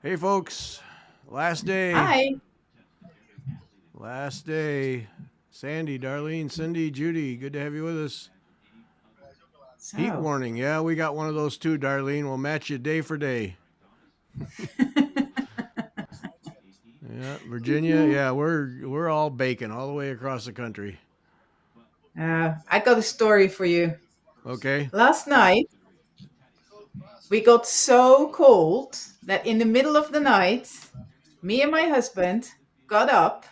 Hey, folks. Last day. Hi. Last day. Sandy, Darlene, Cindy, Judy, good to have you with us. Heat So, warning. Yeah, we got one of those too, Darlene. We'll match you day for day. Yeah, Virginia. Yeah, we're all baking all the way across the country. I got a story for you. Okay. Last night, we got so cold that in the middle of the night, me and my husband got up,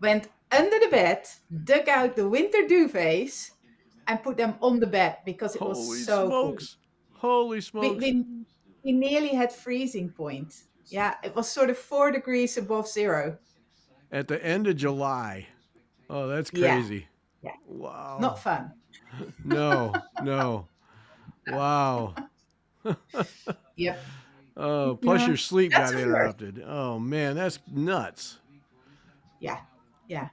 went under the bed, dug out the winter duvets, and put them on the bed because it was Holy so cold. smokes. Holy We, smokes. we, we nearly had freezing point. Yeah, it was sort of 4 degrees above zero. At the end of July. Oh, that's Yeah, crazy. yeah, not Wow. fun. No, no. Wow. Yep. Oh, plus Yeah, your sleep that's got a word. interrupted. Oh, man, that's nuts. Yeah, yeah.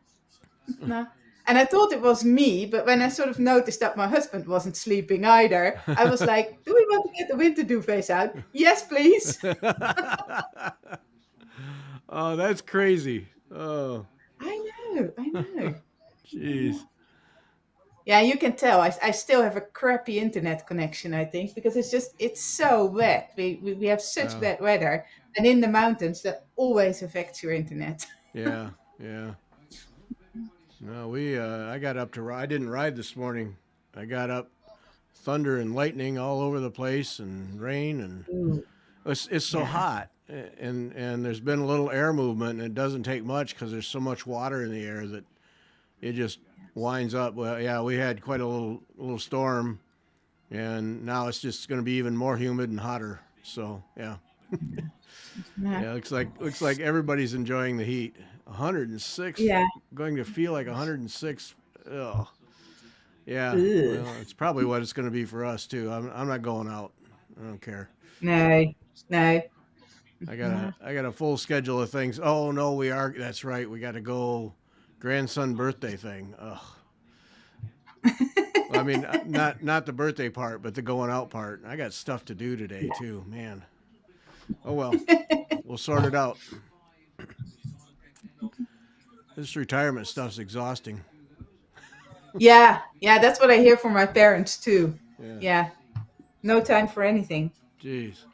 No. And I thought it was me, but when I sort of noticed that my husband wasn't sleeping either, I was like, "Do we want to get the winter duvets out?" Yes, please. Oh, that's crazy. Oh, I know. jeez. Yeah, you can tell. I still have a crappy internet connection, I think, because it's so wet. We have such Yeah, bad weather, and in the mountains that always affects your internet. yeah, yeah. No, I got up to I didn't ride this morning. I got up, thunder and lightning all over the place, and rain, and Ooh, it's so yeah. hot, and there's been a little air movement, and it doesn't take much because there's so much water in the air that it just winds up. Well, yeah, we had quite a little storm, and now it's just going to be even more humid and hotter. So yeah, Yeah. yeah. Looks like everybody's enjoying the heat. 106, Yeah. going to feel like 106. Oh, yeah. Ugh. Well, it's probably what it's going to be for us too. I'm not going out. I don't care. No, no. I got a full schedule of things. Oh no, we are. That's right. We got to go grandson birthday thing. Ugh. Well, I mean, not the birthday part, but the going out part. I got stuff to do today too, man. Oh well, we'll sort it out. This retirement stuff's exhausting. Yeah, yeah, that's what I hear from my parents too. Yeah, Yeah, no time for anything. jeez,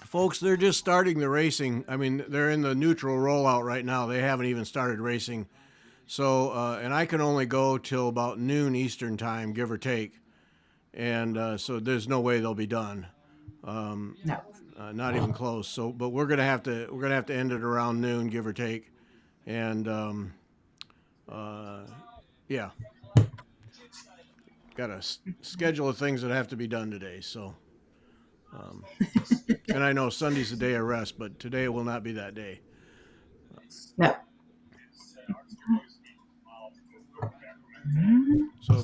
folks, they're just starting the racing. I mean, they're in the neutral rollout right now. They haven't even started racing. So, and I can only go till about noon Eastern time, give or take. And so there's no way they'll be done. Um, No. not even close. So, but we're gonna have to end it around noon, give or take. And uh, yeah, got a schedule of things that have to be done today. So, um, and I know Sunday's a day of rest, but today will not be that day. No. So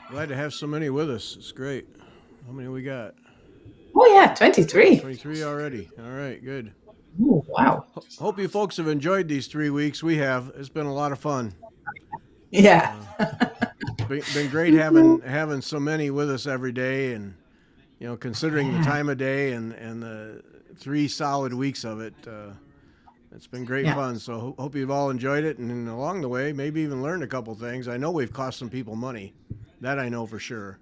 glad to have so many with us. It's great. How many we got? Oh yeah, 23. 23 already. All right, good. Oh, wow. Hope you folks have enjoyed these 3 weeks. We have. It's been a lot of fun. Yeah. Uh, been great having so many with us every day, and considering the Yeah. time of day and the 3 solid weeks of it, it's been great Yeah. fun. So hope you've all enjoyed it, and along the way, maybe even learned a couple things. I know we've cost some people money. That I know for sure.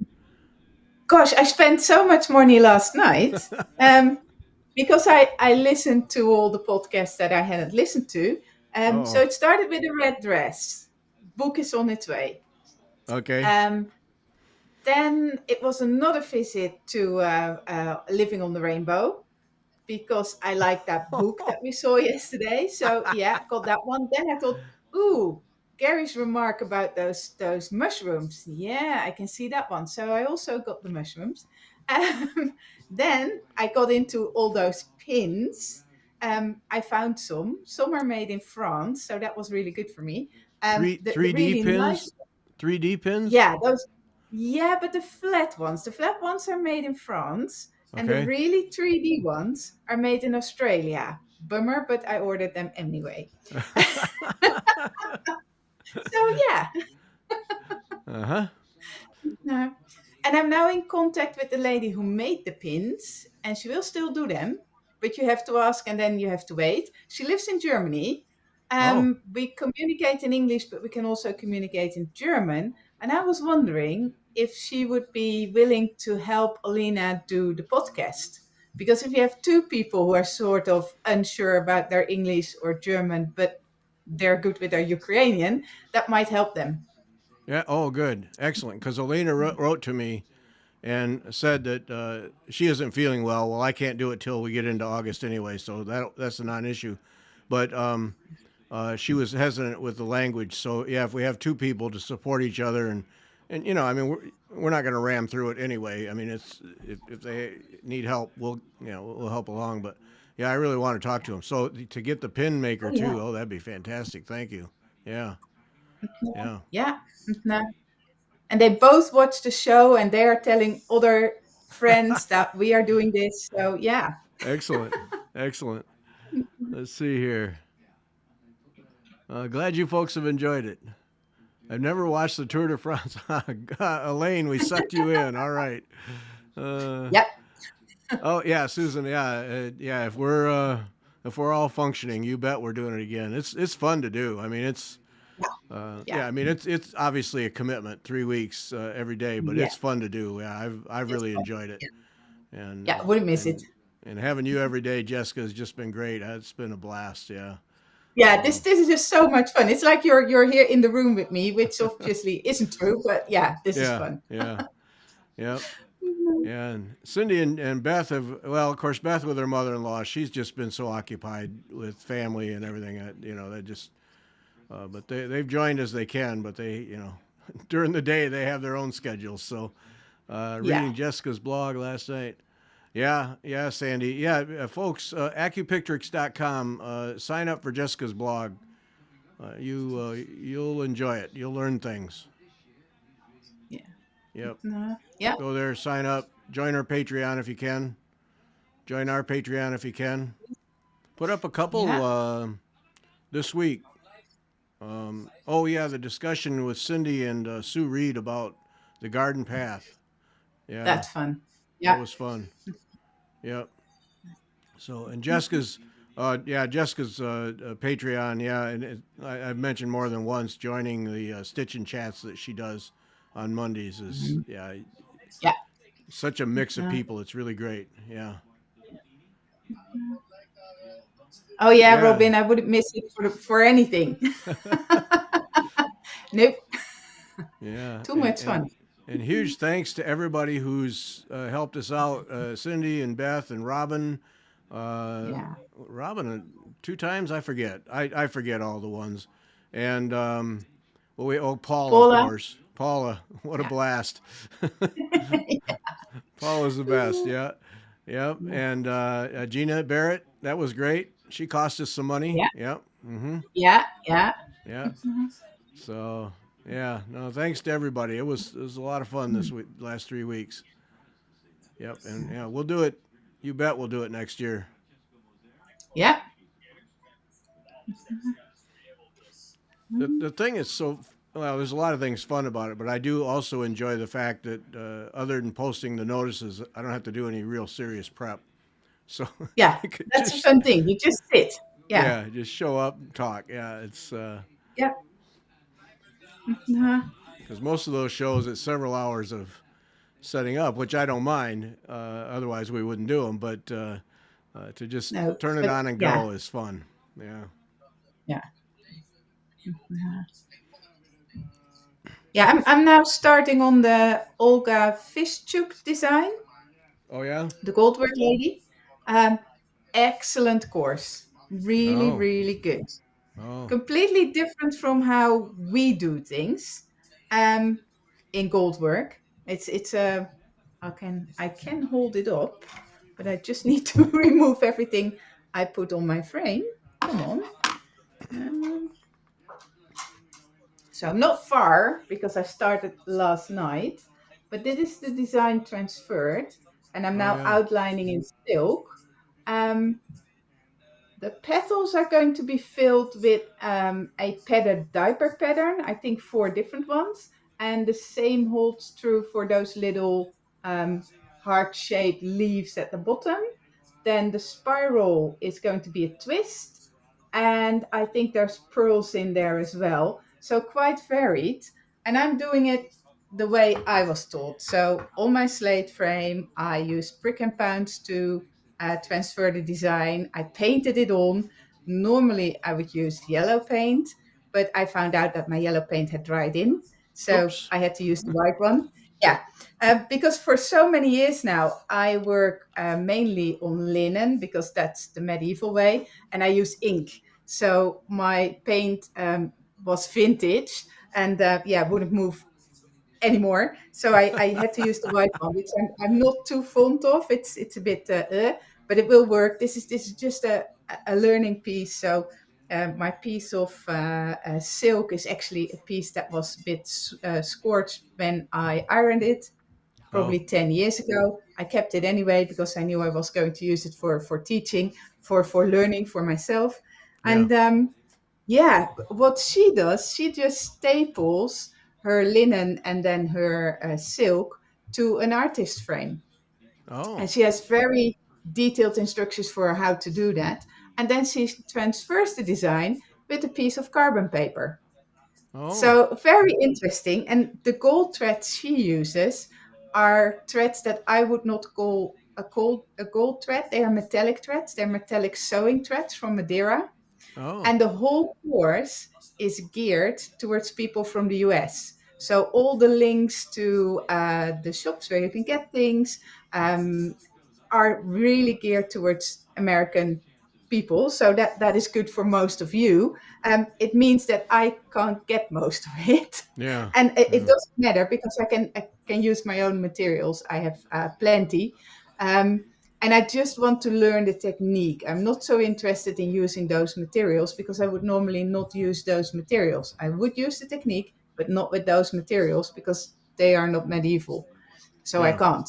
Gosh, I spent so much money last night because I listened to all the podcasts that I hadn't listened to. So Oh, it started with a red dress. Book is on its way. okay. Um, then it was another visit to Living on the Rainbow because I like that book that we saw yesterday. So yeah, got that one. Then I thought, ooh, Gary's remark about those mushrooms. Yeah, I can see that one. So I also got the mushrooms. Then I got into all those pins. I found some. Some are made in France, so that was really good for me. Three The three D really nice, pins. 3D pins. yeah, those, yeah, but the flat ones are made in France, and the Okay. really 3D ones are made in Australia. Bummer, but I ordered them anyway. So yeah. Uh huh. No. And I'm now in contact with the lady who made the pins, and she will still do them, but you have to ask and then you have to wait. She lives in Germany. Oh, We communicate in English, but we can also communicate in German. And I was wondering if she would be willing to help Alina do the podcast. Because if you have two people who are sort of unsure about their English or German, but they're good with their Ukrainian, that might help them. yeah. Oh, good. Excellent. Because Elena wrote to me and said that she isn't feeling well. Well, I can't do it till we get into August anyway, so that's a non-issue. But she was hesitant with the language. So yeah, if we have two people to support each other, and I mean, we're not going to ram through it anyway. I mean, it's if they need help, we'll help along. But yeah, I really want to talk to them. So to get the pin maker Oh, yeah. too, oh, that'd be fantastic. Thank you. Yeah, yeah. Yeah. Mhm. And they both watch the show and they are telling other friends that we are doing this. So yeah. Excellent, excellent. Let's see here. Glad you folks have enjoyed it. I've never watched the Tour de France. Elaine, we sucked you in. All right. Uh, Yep. oh yeah, Susan. Yeah, yeah. If we're all functioning, you bet we're doing it again. It's fun to do. I mean, Yeah. yeah. I mean, it's obviously a commitment. 3 weeks every day, but Yeah. it's fun to do. Yeah, I've It's really fun. enjoyed it, Yeah. and Yeah. Wouldn't miss it. and having you every day, Jessica, has just been great. It's been a blast. Yeah. Yeah. This So this is just so much fun. It's like you're here in the room with me, which obviously isn't true, but yeah, this is yeah, fun. yeah, yeah. Yeah, and Cindy and Beth have, well, of course, Beth with her mother-in-law, she's just been so occupied with family and everything. They just, but they've joined as they can, but during the day they have their own schedules. So, Yeah. reading Jessica's blog last night. Yeah, yeah, Sandy. Yeah, folks, acupictrix.com. Sign up for Jessica's blog. You'll enjoy it. You'll learn things. Yeah. Yep. Yeah. Go there, sign up, join our Patreon if you can. Join our Patreon if you can. Put up a couple Yeah. this week. Oh yeah, the discussion with Cindy and Sue Reed about the garden path. Yeah, That's fun. that Yeah. was fun. Yep. So and Jessica's Patreon. Yeah, and I've mentioned more than once joining the stitch and chats that she does on Mondays is Mhm. yeah Yeah. such a mix of Uh, people. It's really great. Yeah. oh yeah, Yeah. Robin, I wouldn't miss it for anything. Nope. Yeah, Too much fun. and huge thanks to everybody who's helped us out. Cindy and Beth and Robin. Uh, Yeah. Robin, 2 times I forget. I forget all the ones. And Paula, of Paula. course. Paula, what a Yeah. blast. Paula's the best. Yeah, yep. And Gina Barrett, that was great. She cost us some money. Yeah. Yep. Mm-hmm. Yeah. Yeah. Yeah. So yeah, no, thanks to everybody. It was a lot of fun this week, last 3 weeks. Yep, and yeah, we'll do it. You bet we'll do it next year. Yeah. The thing is so well. There's a lot of things fun about it, but I do also enjoy the fact that other than posting the notices, I don't have to do any real serious prep. So Yeah. I could That's a just fun thing. You just sit. Yeah. yeah, just show up and talk. Yeah, it's Yeah. Uh, because most of those shows it's several hours of setting up, which I don't mind. Otherwise, we wouldn't do them. But to just no. turn it But on and yeah. go is fun. Yeah. Yeah. Uh, yeah. I'm now starting on the Olga Fischuk design, Oh yeah. the Goldwork lady. Um, excellent course. Really, Oh. really good. Oh. Completely different from how we do things um, in gold work. It's a I can hold it up, but I just need to remove everything I put on my frame. Come on. Um, so I'm not far because I started last night, but this is the design transferred, and I'm Oh now yeah. outlining in silk. Um, The petals are going to be filled with a padded diaper pattern, I think 4 different ones. And the same holds true for those little heart-shaped leaves at the bottom. Then the spiral is going to be a twist. And I think there's pearls in there as well. So quite varied. And I'm doing it the way I was taught. So on my slate frame, I used brick and pounce to transfer the design. I painted it on. Normally, I would use yellow paint, but I found out that my yellow paint had dried in. So Oops. I had to use the white one. Yeah, because for so many years now, I work mainly on linen because that's the medieval way, and I use ink. So my paint was vintage and yeah, wouldn't move anymore. So I had to use the white one, which I'm not too fond of. It's a bit, but it will work. This is just a learning piece. So my piece of silk is actually a piece that was a bit scorched when I ironed it, Oh, probably 10 years ago. I kept it anyway because I knew I was going to use it for teaching, for learning for myself. yeah. And yeah, what she does, she just staples her linen and then her silk to an artist frame. Oh, And she has very detailed instructions for how to do that. And then she transfers the design with a piece of carbon paper. oh, So very interesting. And the gold threads she uses are threads that I would not call a gold thread. They are metallic threads. They're metallic sewing threads from Madeira. oh, And the whole course is geared towards people from the US. So all the links to the shops where you can get things, are really geared towards American people. So that is good for most of you. It means that I can't get most of it, yeah, and it yeah, doesn't matter because I can use my own materials. I have plenty. Um, and I just want to learn the technique. I'm not so interested in using those materials because I would normally not use those materials. I would use the technique, but not with those materials because they are not medieval. So I yeah, can't.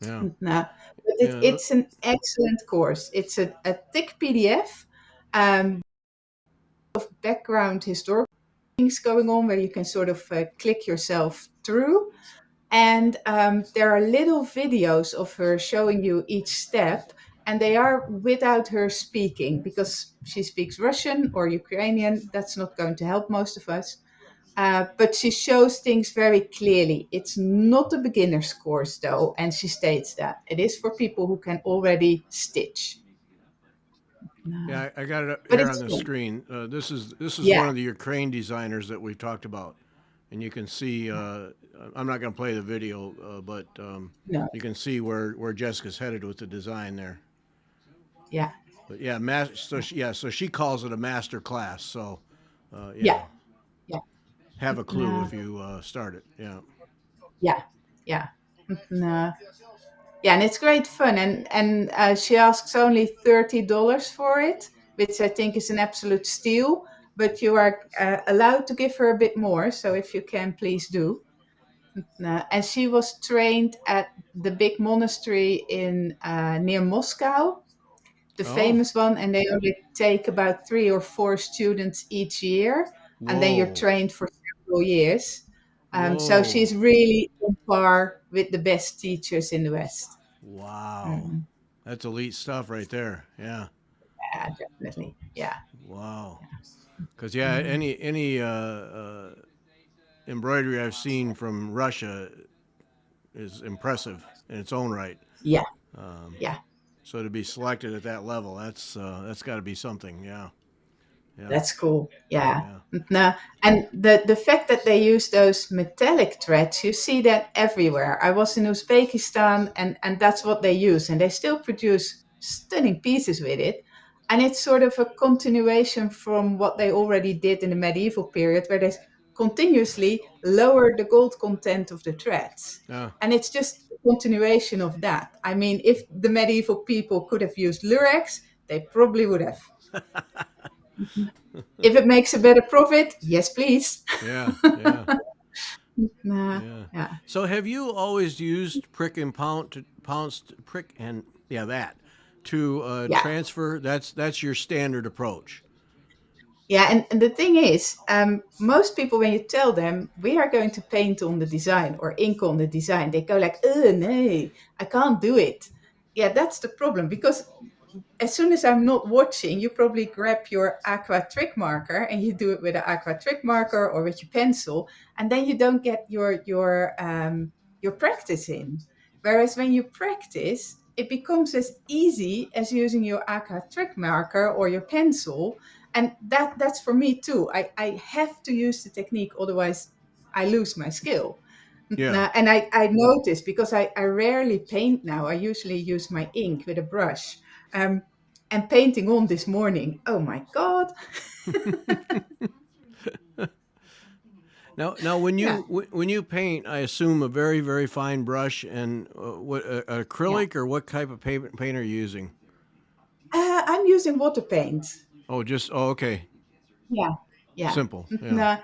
yeah, No, but yeah. it's an excellent course. It's a thick PDF, of background historical things going on where you can sort of click yourself through. And there are little videos of her showing you each step, and they are without her speaking because she speaks Russian or Ukrainian. That's not going to help most of us. But she shows things very clearly. It's not a beginner's course, though, and she states that it is for people who can already stitch. Yeah, I got it up But here on it's the fun. screen. This is Yeah, one of the Ukraine designers that we've talked about, and you can see. I'm not going to play the video, but no, you can see where Jessica's headed with the design there. yeah, But yeah, so she calls it a master class. So yeah, yeah, yeah, have a clue no, if you start it. Yeah, yeah, yeah, no. Yeah, and it's great fun. And she asks only $30 for it, which I think is an absolute steal. But you are allowed to give her a bit more. So if you can, please do. And she was trained at the big monastery in near Moscow, the oh, famous one, and they only take about 3 or 4 students each year, and then you're whoa, trained for several years. So whoa, she's really on par with the best teachers in the West. wow, Mm, that's elite stuff right there. Yeah, yeah, definitely. Yeah. wow. Because yeah, Mm, any embroidery I've seen from Russia is impressive in its own right. yeah. Um, Yeah. so to be selected at that level, that's got to be something. Yeah, yeah, That's cool. Yeah. yeah, No, and the fact that they use those metallic threads, you see that everywhere. I was in Uzbekistan, and that's what they use, and they still produce stunning pieces with it. And it's sort of a continuation from what they already did in the medieval period, where they continuously lower the gold content of the threads. yeah. And it's just a continuation of that. I mean, if the medieval people could have used lurex, they probably would have. If it makes a better profit, yes, please. Yeah, yeah, Nah, yeah. yeah, So have you always used prick and pounce prick and yeah that to yeah, transfer? That's your standard approach. Yeah, and the thing is, most people, when you tell them we are going to paint on the design or ink on the design, they go like, "Oh no, I can't do it." Yeah, that's the problem, because as soon as I'm not watching, you probably grab your aqua trick marker and you do it with an aqua trick marker or with your pencil, and then you don't get your practice in. Whereas when you practice, it becomes as easy as using your aqua trick marker or your pencil, and that's for me too. I have to use the technique, otherwise I lose my skill. Yeah. Now, and I noticed, because I rarely paint now. I usually use my ink with a brush. Um, and painting on this morning, oh my God. Now, when Yeah, when you paint, I assume a very very fine brush and what yeah. acrylic or what type of paint are you using? I'm using water paint. Oh, just okay, Yeah, yeah. simple. Yeah. No,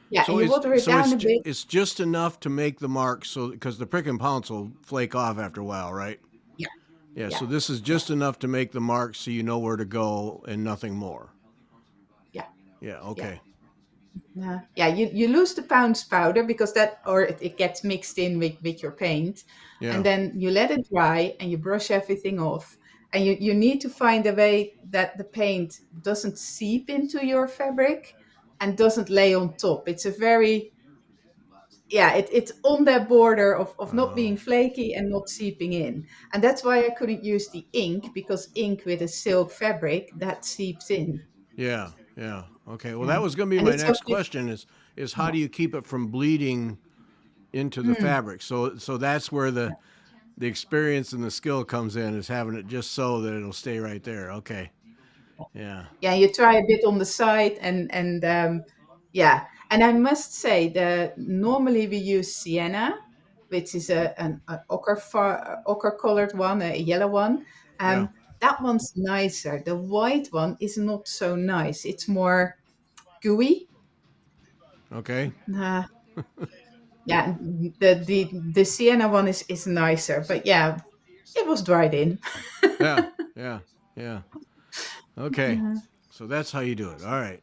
yeah, and you water it down a bit. It's just enough to make the mark, so because the prick and pounce will flake off after a while, right? Yeah, Yeah. yeah, So this is yeah, just enough to make the mark, so you know where to go and nothing more. yeah, Yeah. yeah. Okay. Yeah, you lose the pounce powder, because that, or it gets mixed in with your paint, and Yeah. then you let it dry and you brush everything off. And you need to find a way that the paint doesn't seep into your fabric and doesn't lay on top. It's a very, yeah, it's on that border of not Oh. being flaky and not seeping in. And that's why I couldn't use the ink, because ink with a silk fabric, that seeps in. Yeah. Yeah. Okay. Well, Yeah. that was going to be And my it's next okay. question: is how do you keep it from bleeding into the Mm. fabric? So that's where the experience and the skill comes in, is having it just so that it'll stay right there. Okay. Yeah. Yeah, you try a bit on the side, and yeah. And I must say that normally we use sienna, which is an ochre colored one, a yellow one. Yeah. That one's nicer. The white one is not so nice. It's more gooey. Okay. Uh, yeah, the sienna one is nicer, but yeah, it was dried in. Yeah. Yeah. Yeah. Okay. Yeah. So that's how you do it. All right.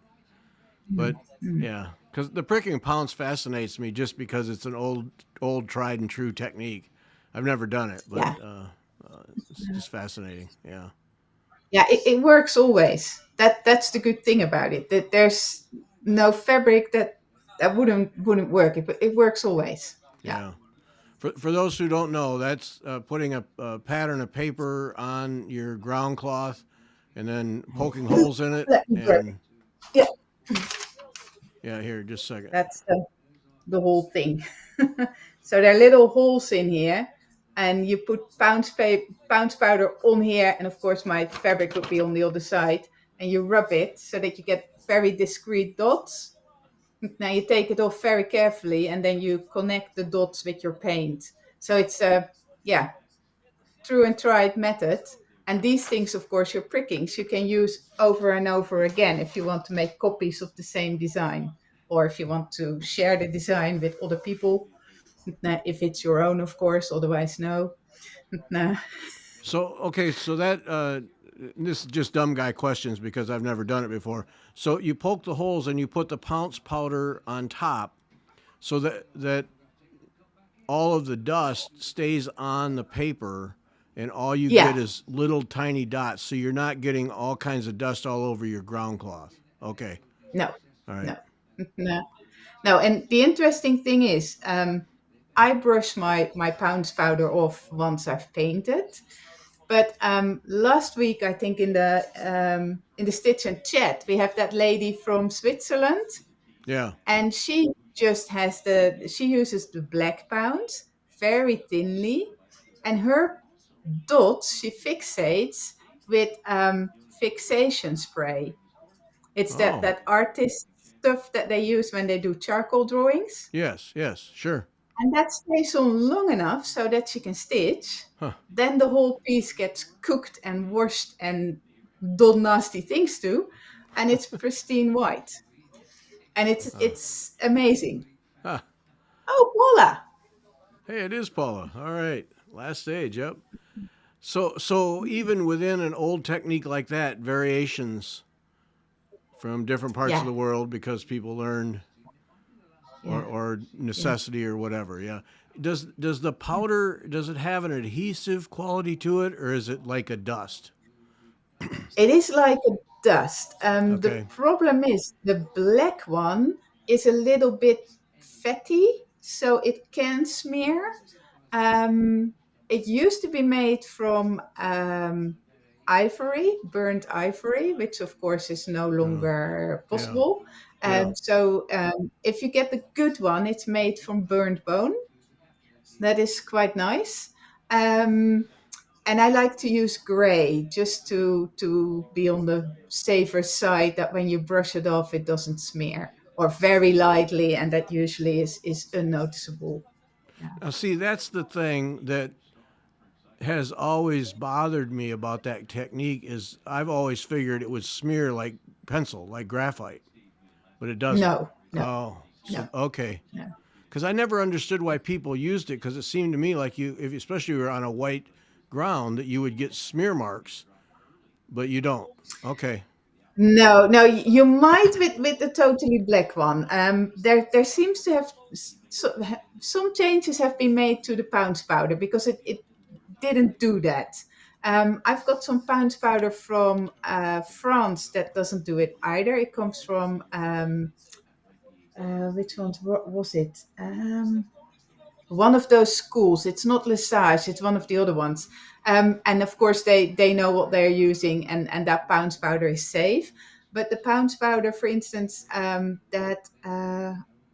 Mm, But mm. yeah, because the pricking pounce fascinates me just because it's an old tried and true technique. I've never done it, but Yeah. it's just fascinating. Yeah. Yeah, it works always. That's the good thing about it. That there's no fabric that wouldn't work. It works always. Yeah. Yeah. For those who don't know, that's putting a pattern of paper on your ground cloth and then poking holes in it. Let me grab it. And Yeah, yeah, here, just a second. that's the whole thing. So there are little holes in here, and you put pounce powder on here, and of course my fabric would be on the other side, and you rub it so that you get very discrete dots. Now you take it off very carefully, and then you connect the dots with your paint. So it's a, yeah, true and tried method. And these things, of course, your prickings, you can use over and over again if you want to make copies of the same design, or if you want to share the design with other people. If it's your own, of course, otherwise no. Nah. So okay, so that this is just dumb guy questions because I've never done it before. So you poke the holes and you put the pounce powder on top, so that all of the dust stays on the paper, and all you get Yeah, is little tiny dots. So you're not getting all kinds of dust all over your ground cloth. Okay, no, all right. no, no, no. And the interesting thing is, I brush my pounds powder off once I've painted. But last week, I think in the Stitch and Chat, we have that lady from Switzerland, Yeah. and she uses the black pounds very thinly, and her dots she fixates with fixation spray. It's that Oh, that artist stuff that they use when they do charcoal drawings. yes, yes, sure. And that stays on long enough so that she can stitch. Huh. Then the whole piece gets cooked and washed and done nasty things to, and it's pristine white. And it's amazing. Huh. Oh, voila! Hey, it is Paula. All right, last stage. Yep. So even within an old technique like that, variations from different parts of Yeah, the world because people learned yeah, or yeah. necessity or whatever. Yeah. Does the powder does it have an adhesive quality to it or is it like a dust? It is like a dust. The Okay. problem is the black one is a little bit fatty, so it can smear. Um, it used to be made from ivory, burnt ivory, which of course is no Uh, longer yeah. possible. Yeah. If you get the good one, it's made from burnt bone. That is quite nice. Um, and I like to use gray just to be on the safer side that when you brush it off, it doesn't smear or very lightly, and that usually is unnoticeable. Yeah. Now see, that's the thing that has always bothered me about that technique is I've always figured it would smear like pencil, like graphite, but it doesn't. No, no, Oh, so no, okay. no. Because I never understood why people used it. Because it seemed to me like you, if especially if you were on a white ground, that you would get smear marks, but you don't. Okay. No, no, you might with the totally black one. There seems to have some changes have been made to the pounce powder because it didn't do that. I've got some pounce powder from France that doesn't do it either. It comes from which one was it? One of those schools. It's not Lesage. It's one of the other ones. And of course, they know what they're using, and that pounce powder is safe. But the pounce powder, for instance, that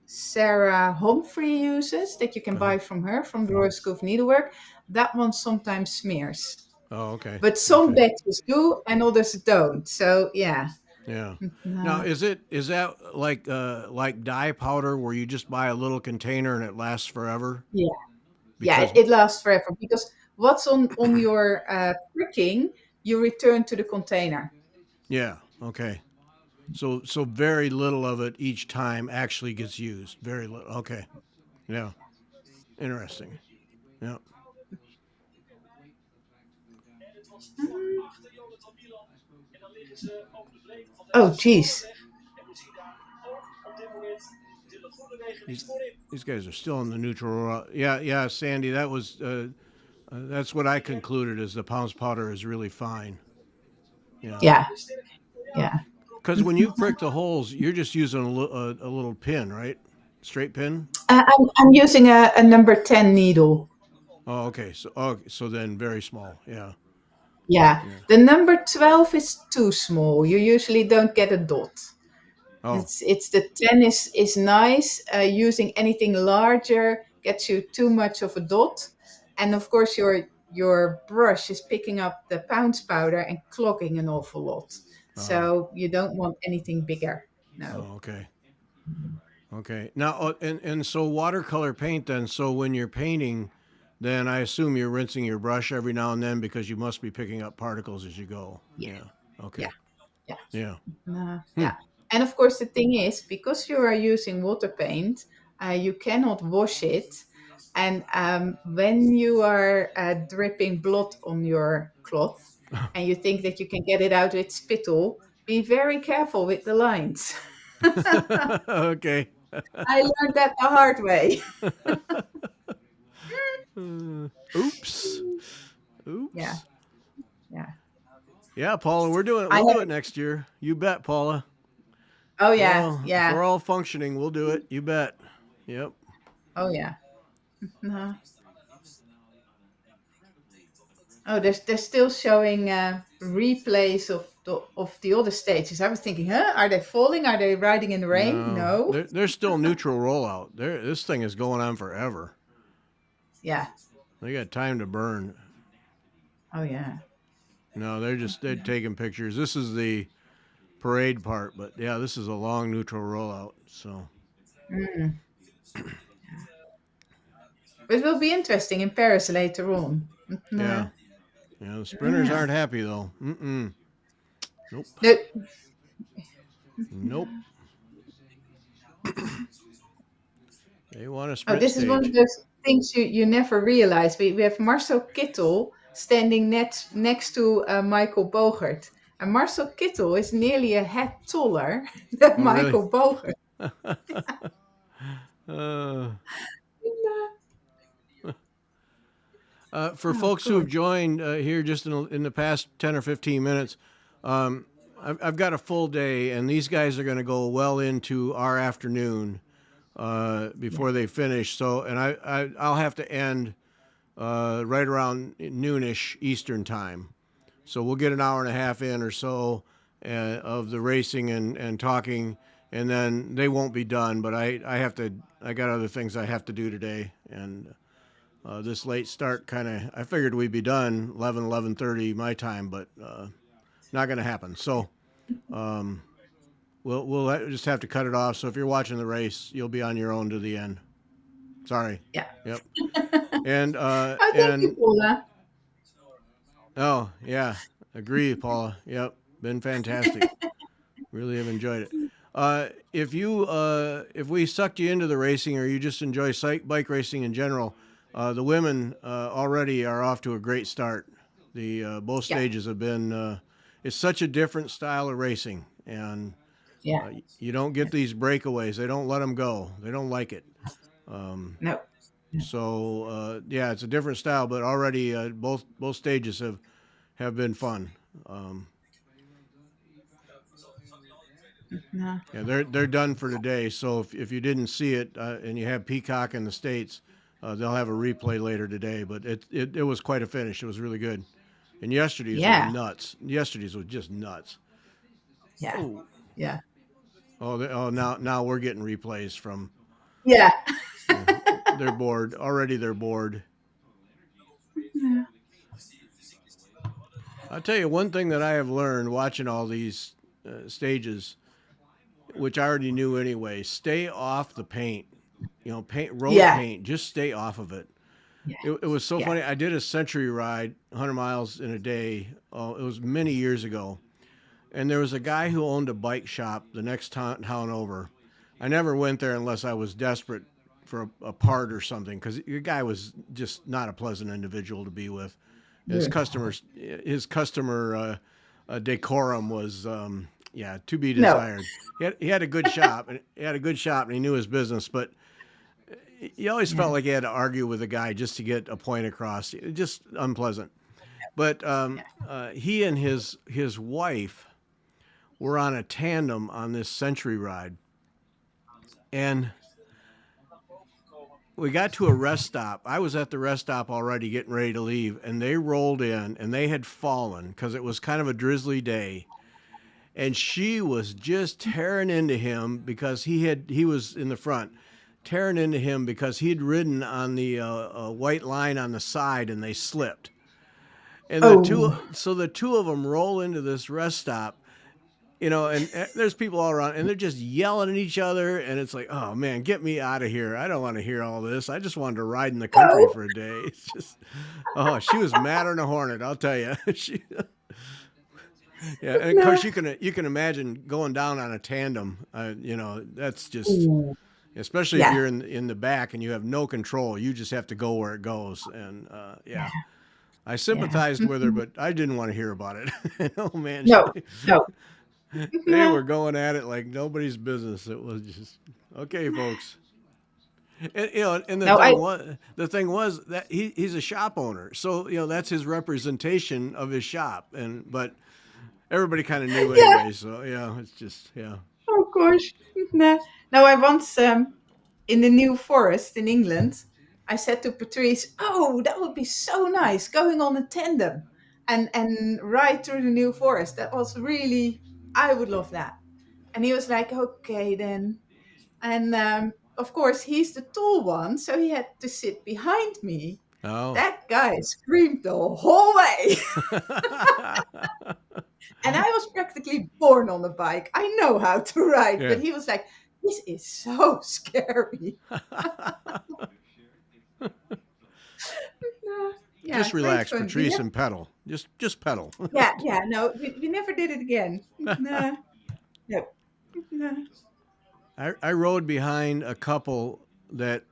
Sarah Humphrey uses, that you can Uh-huh. buy from her from the Royal School of Needlework, that one sometimes smears. Oh, okay. But some Okay. batches do, and others don't. So yeah. Yeah. Now, Uh, is that like dye powder where you just buy a little container and it lasts forever? yeah, yeah. Because It lasts forever because what's on your pricking, you return to the container. yeah. Okay. So very little of it each time actually gets used. Very little. Okay. Yeah. Interesting. Yeah. Mhm. Oh, geez. These these guys are still in the neutral. Yeah. Yeah. Sandy, that's what I concluded is the pounce powder is really fine. Yeah. Yeah, yeah. Because when you prick the holes, you're just using a little pin, right? Straight pin. I'm using a number 10 needle. Oh, okay. So then very small. Yeah. Yeah, Yeah. the number 12 is too small. You usually don't get a dot. Oh. It's the 10 is nice. Using anything larger gets you too much of a dot, and of course your brush is picking up the pounce powder and clogging an awful lot. Uh, So you don't want anything bigger. No. oh. Okay. Okay. Now, and so watercolor paint then. So when you're painting, then I assume you're rinsing your brush every now and then because you must be picking up particles as you go. Yeah, Yeah. yeah, Okay. yeah. Yeah. Hmm. Yeah. And of course, the thing is, because you are using water paint, you cannot wash it. And when you are dripping blood on your cloth and you think that you can get it out with spittle, be very careful with the lines. Okay. I learned that the hard way. Oops. Yeah, Oops. yeah. Yeah, Paula, we're doing it. I We'll do have. it next year. You bet, Paula. Oh We're yeah, all if yeah. we're all functioning, we'll do it. You bet. Yep. Oh yeah. Uh, Oh, they're still showing replays of the other stages. I was thinking, huh? Are they falling? Are they riding in the rain? No, No. there's still neutral rollout. This thing is going on forever. Yeah. They got time to burn. Oh yeah. No, they're taking pictures. This is the parade part, but yeah, this is a long neutral rollout. So Mm. But it will be interesting in Paris later on. yeah, Uh, yeah. The sprinters yeah. aren't happy though. Mm-mm. Nope. The, Nope. They want a oh, sprint this is one of stage. those things you never realize. We have Marcel Kittel standing next to Michael Bogert. And Marcel Kittel is nearly a head taller than Oh, really? Michael Bogen. uh, for Oh, folks who have good. joined here just in the past 10 or 15 minutes, um, I've got a full day, and these guys are going to go well into our afternoon Yeah. before they finish. So, and I'll have to end right around noonish Eastern time. So we'll get an hour and a half in or so of the racing and talking, and then they won't be done. But I got other things I have to do today, and this late start I figured we'd be done 11:30 my time, but not going to happen. So um, we'll just have to cut it off. So if you're watching the race, you'll be on your own to the end. Sorry. Yeah. Yep. And Oh, thank you, Paula. oh yeah, agree, Paula. Yep, been fantastic. Really have enjoyed it. If we sucked you into the racing, or you just enjoy bike racing in general, the women already are off to a great start. The both Yeah. stages have been. It's such a different style of racing, and Yeah. you don't get these breakaways. They don't let them go. They don't like it. No. So yeah, it's a different style, but already both stages have been fun. No. Yeah, they're done for today. So if you didn't see it and you have Peacock in the States, they'll have a replay later today. But it was quite a finish. It was really good. And yesterday's was Yeah. nuts. Yesterday's was just nuts. Yeah. Oh, Yeah. now we're getting replays from. Yeah. They're bored already. They're bored. Yeah. I'll tell you one thing that I have learned watching all these stages, which I already knew anyway. Stay off the paint. Road Yeah. paint. Just stay off of it. Yeah. It was so Yeah. funny. I did a century ride, 100 miles in a day. Oh, it was many years ago. And there was a guy who owned a bike shop the next town over. I never went there unless I was desperate for a part or something, because the guy was just not a pleasant individual to be with. His customer decorum was, to be No. desired. He had a good shop, and he knew his business, but you always felt like you had to argue with a guy just to get a point across. Just unpleasant. But he and his wife were on a tandem on this century ride, and we got to a rest stop. I was at the rest stop already getting ready to leave, and they rolled in, and they had fallen because it was kind of a drizzly day. And she was just tearing into him because he was in the front, tearing into him because he'd ridden on the white line on the side, and they slipped. And the two of them roll into this rest stop, and there's people all around, and they're just yelling at each other, and it's like, oh man, get me out of here. I don't want to hear all this. I just wanted to ride in the country for a day. It's just, she was madder than a hornet, I'll tell you. Yeah, and of course you can imagine going down on a tandem. That's just, especially if you're in the back and you have no control. You just have to go where it goes, and I sympathized with her, but I didn't want to hear about it. Oh man, No. they were going at it like nobody's business. It was just okay, folks. And the thing was that he's a shop owner, so that's his representation of his shop, but everybody kind of knew anyway. So it's just Of course. No. No, I once in the New Forest in England, I said to Patrice, "Oh, that would be so nice going on a tandem and ride through the New Forest. That was really, I would love that." And he was like, "Okay, then." And of course, he's the tall one, so he had to sit behind me. Oh. That guy screamed the whole way. And I was practically born on a bike. I know how to ride, but he was like, "This is so scary." Just relax, Patrice, and pedal. Just pedal. Yeah. No, we never did it again. No. I rode behind a couple that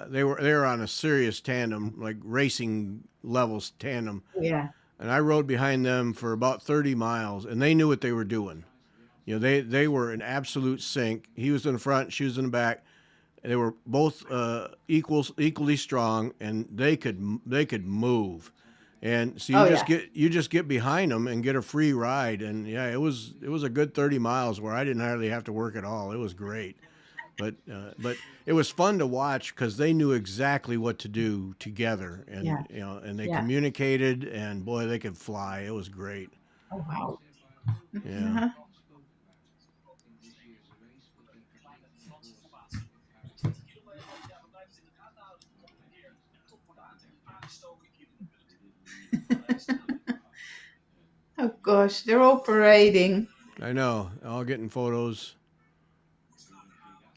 they were on a serious tandem, like racing levels tandem. Yeah. and I rode behind them for about 30 miles, and they knew what they were doing. You know, they were in absolute sync. He was in the front, she was in the back. They were both equally strong, and they could move. And so Oh yeah. you just get behind them and get a free ride. And yeah, it was a good 30 miles where I didn't hardly have to work at all. It was great. But it was fun to watch because they knew exactly what to do together, Yeah. and and they Yeah. communicated, and boy, they could fly. It was great. Oh wow. Yeah. Uh-huh. Oh gosh, they're all parading. I know. All getting photos.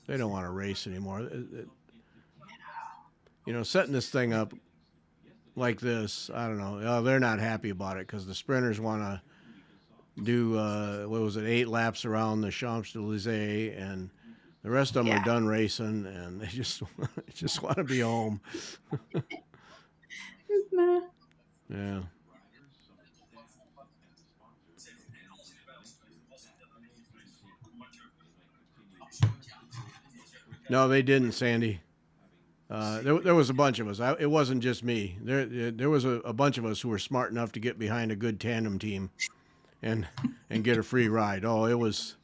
They don't want to race anymore. Setting this thing up like this, I don't know. They're not happy about it because the sprinters want to do what was it, 8 laps around the Champs Elysees, and the rest of them are Yeah. done racing, and they just want to be home. Nah. Yeah. No, they didn't, Sandy. There was a bunch of us. It wasn't just me. There was a bunch of us who were smart enough to get behind a good tandem team, and get a free ride. Oh, it was.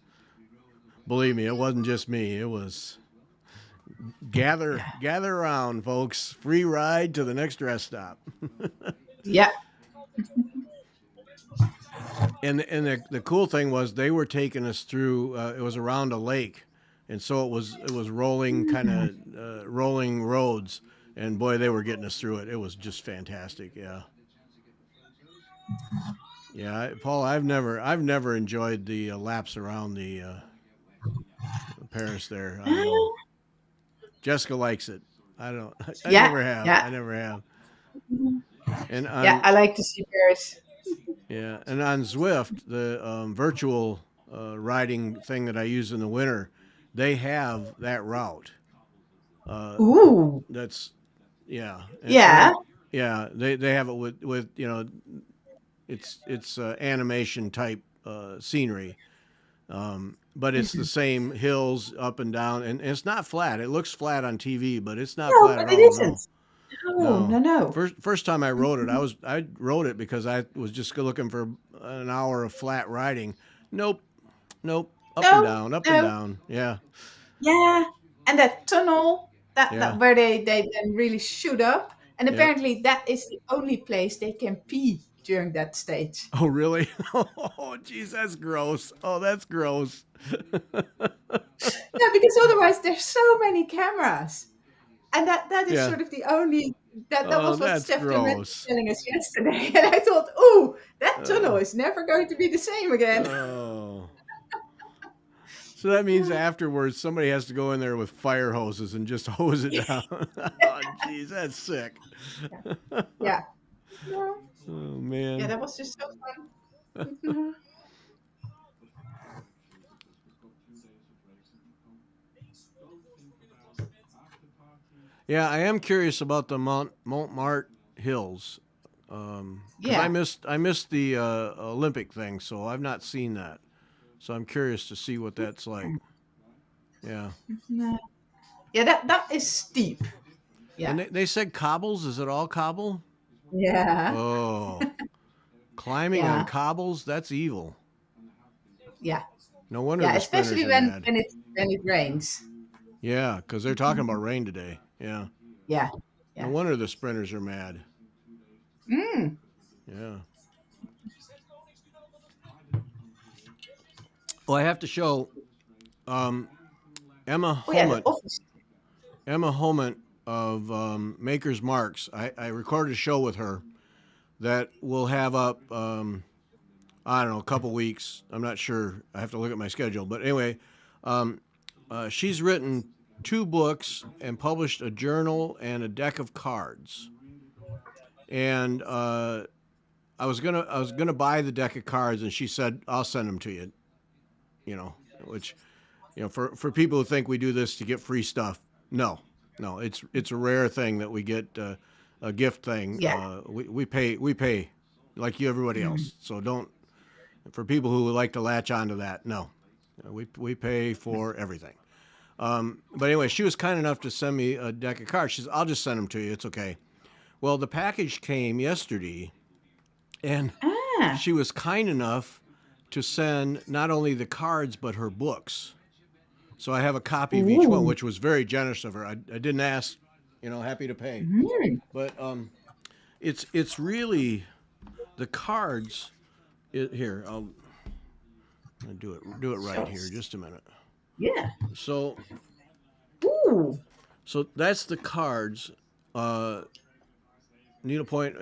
Believe me, it wasn't just me. It was gather around, folks. Free ride to the next rest stop. Yeah. And the cool thing was they were taking us through. It was around a lake, and so it was rolling kind of rolling roads, and boy, they were getting us through it. It was just fantastic. Yeah. Yeah, Paul, I've never enjoyed the laps around the Paris there. I don't know. Jessica likes it. I don't. I Yeah. never have. Yeah. I never have. And Yeah. on I like to see bears. Yeah, and on Zwift, the virtual riding thing that I use in the winter, they have that route. Uh, Ooh. that's yeah, Yeah. yeah, they have it with it's animation type scenery, but it's the Mhm. same hills up and down, and it's not flat. It looks flat on TV, but it's not No, flat but at it all. isn't. No, No. no. No. No. First time I rode it, I rode it because I was just looking for an hour of flat riding. Nope, nope. Up and No. down, up and No. down. Yeah, Yeah, and that tunnel yeah. that where they then really shoot up, and Yep. apparently that is the only place they can pee during that stage. Oh, really? Oh, geez, that's gross. Oh, that's gross. Yeah, because otherwise there's so many cameras, and that is Yeah. sort of the only that Oh, was what that's Steph Clement was gross. telling us yesterday, and I thought, oh, that tunnel Uh, is never going to be the same again. oh. So that means afterwards somebody has to go in there with fire hoses and just hose it down. Oh, geez, that's sick. Yeah, yeah, Oh, yeah, man. that was just so fun. Yeah, I am curious about the Montmartre Hills, because I Yeah. missed the Olympic thing, so I've not seen that. So I'm curious to see what that's like. Yeah, Yeah, that is steep. and Yeah. they said cobbles. Is it all cobble? Yeah. Oh, climbing on Yeah. cobbles? That's evil. Yeah. No wonder Yeah. the sprinters Especially are mad. when it rains. Yeah, because they're talking about rain today. Yeah, Yeah. no Yeah. wonder the sprinters are mad. Mm. Yeah. Well, I have to show um, Emma Oh yeah, the Homent. office. Emma Homent of Maker's Marks. I recorded a show with her that we'll have up. I don't know, a couple weeks. I'm not sure. I have to look at my schedule. But anyway, um, she's written 2 books and published a journal and a deck of cards. And I was gonna buy the deck of cards, and she said I'll send them to you. You know, which for people who think we do this to get free stuff, no, no, it's a rare thing that we get a gift thing. Yeah. We pay. like you, everybody else. So don't, for people who like to latch onto that, no. We pay for everything. But anyway, she was kind enough to send me a deck of cards. She says, I'll just send them to you. It's okay. Well, the package came yesterday, and Ah. she was kind enough to send not only the cards, but her books. So I have a copy of each one, Ooh. which was very generous of her. I didn't ask, happy to pay. Mm. But it's really the cards. Here, I'll do it right here. Just a minute. Yeah. So Ooh. that's the cards, needlepoint,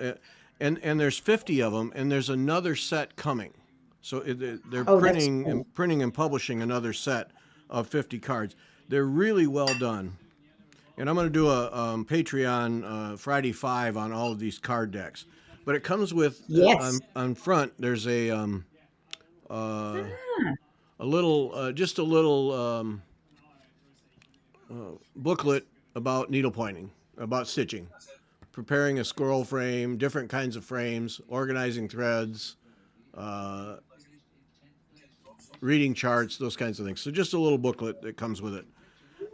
and there's 50 of them, and there's another set coming. So they're Oh, that's printing and publishing another set of 50 cards. They're really well done. And I'm going to do a Patreon Friday 5 on all of these card decks. But it comes with yes. on front. There's a Ah. little just a little booklet about needlepointing, about stitching, preparing a scroll frame, different kinds of frames, organizing threads, reading charts, those kinds of things. So just a little booklet that comes with it.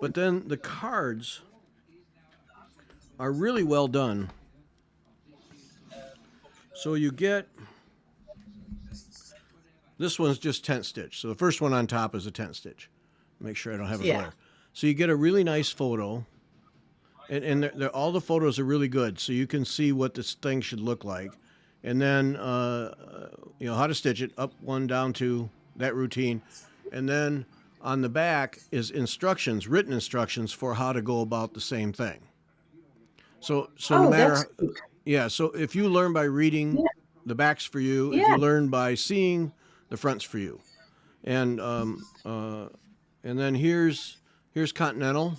But then the cards are really well done. So you get, this one's just tent stitch. So the first one on top is a tent stitch. Make sure I don't have a glare. So you get a really nice photo, and all the photos are really good. So you can see what this thing should look like. And then, how to stitch it, up, one, down, two, that routine. And then on the back is instructions, written instructions for how to go about the same thing. So no matter, That's good. yeah. So if you learn by reading, Yeah. the back's for you. If Yeah. you learn by seeing, the front's for you. And then here's Continental,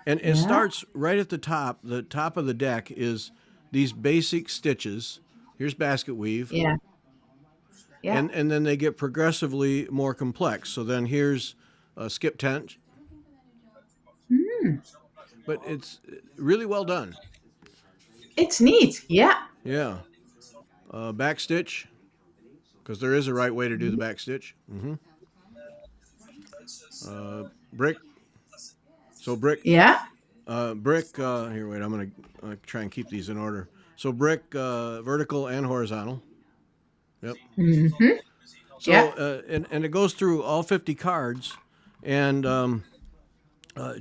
and it starts right at the top. The top of the deck is these basic stitches. Here's basket weave. Yeah. Yeah. And then they get progressively more complex. So then here's skip tent. But it's really well done. It's neat. Yeah. Yeah. Back stitch, because there is a right way to do the back stitch. Brick. So brick. Yeah. Brick. Here, wait. I'm gonna try and keep these in order. So brick, vertical and horizontal. Yep. Mm-hmm. So Yeah. and it goes through all 50 cards, and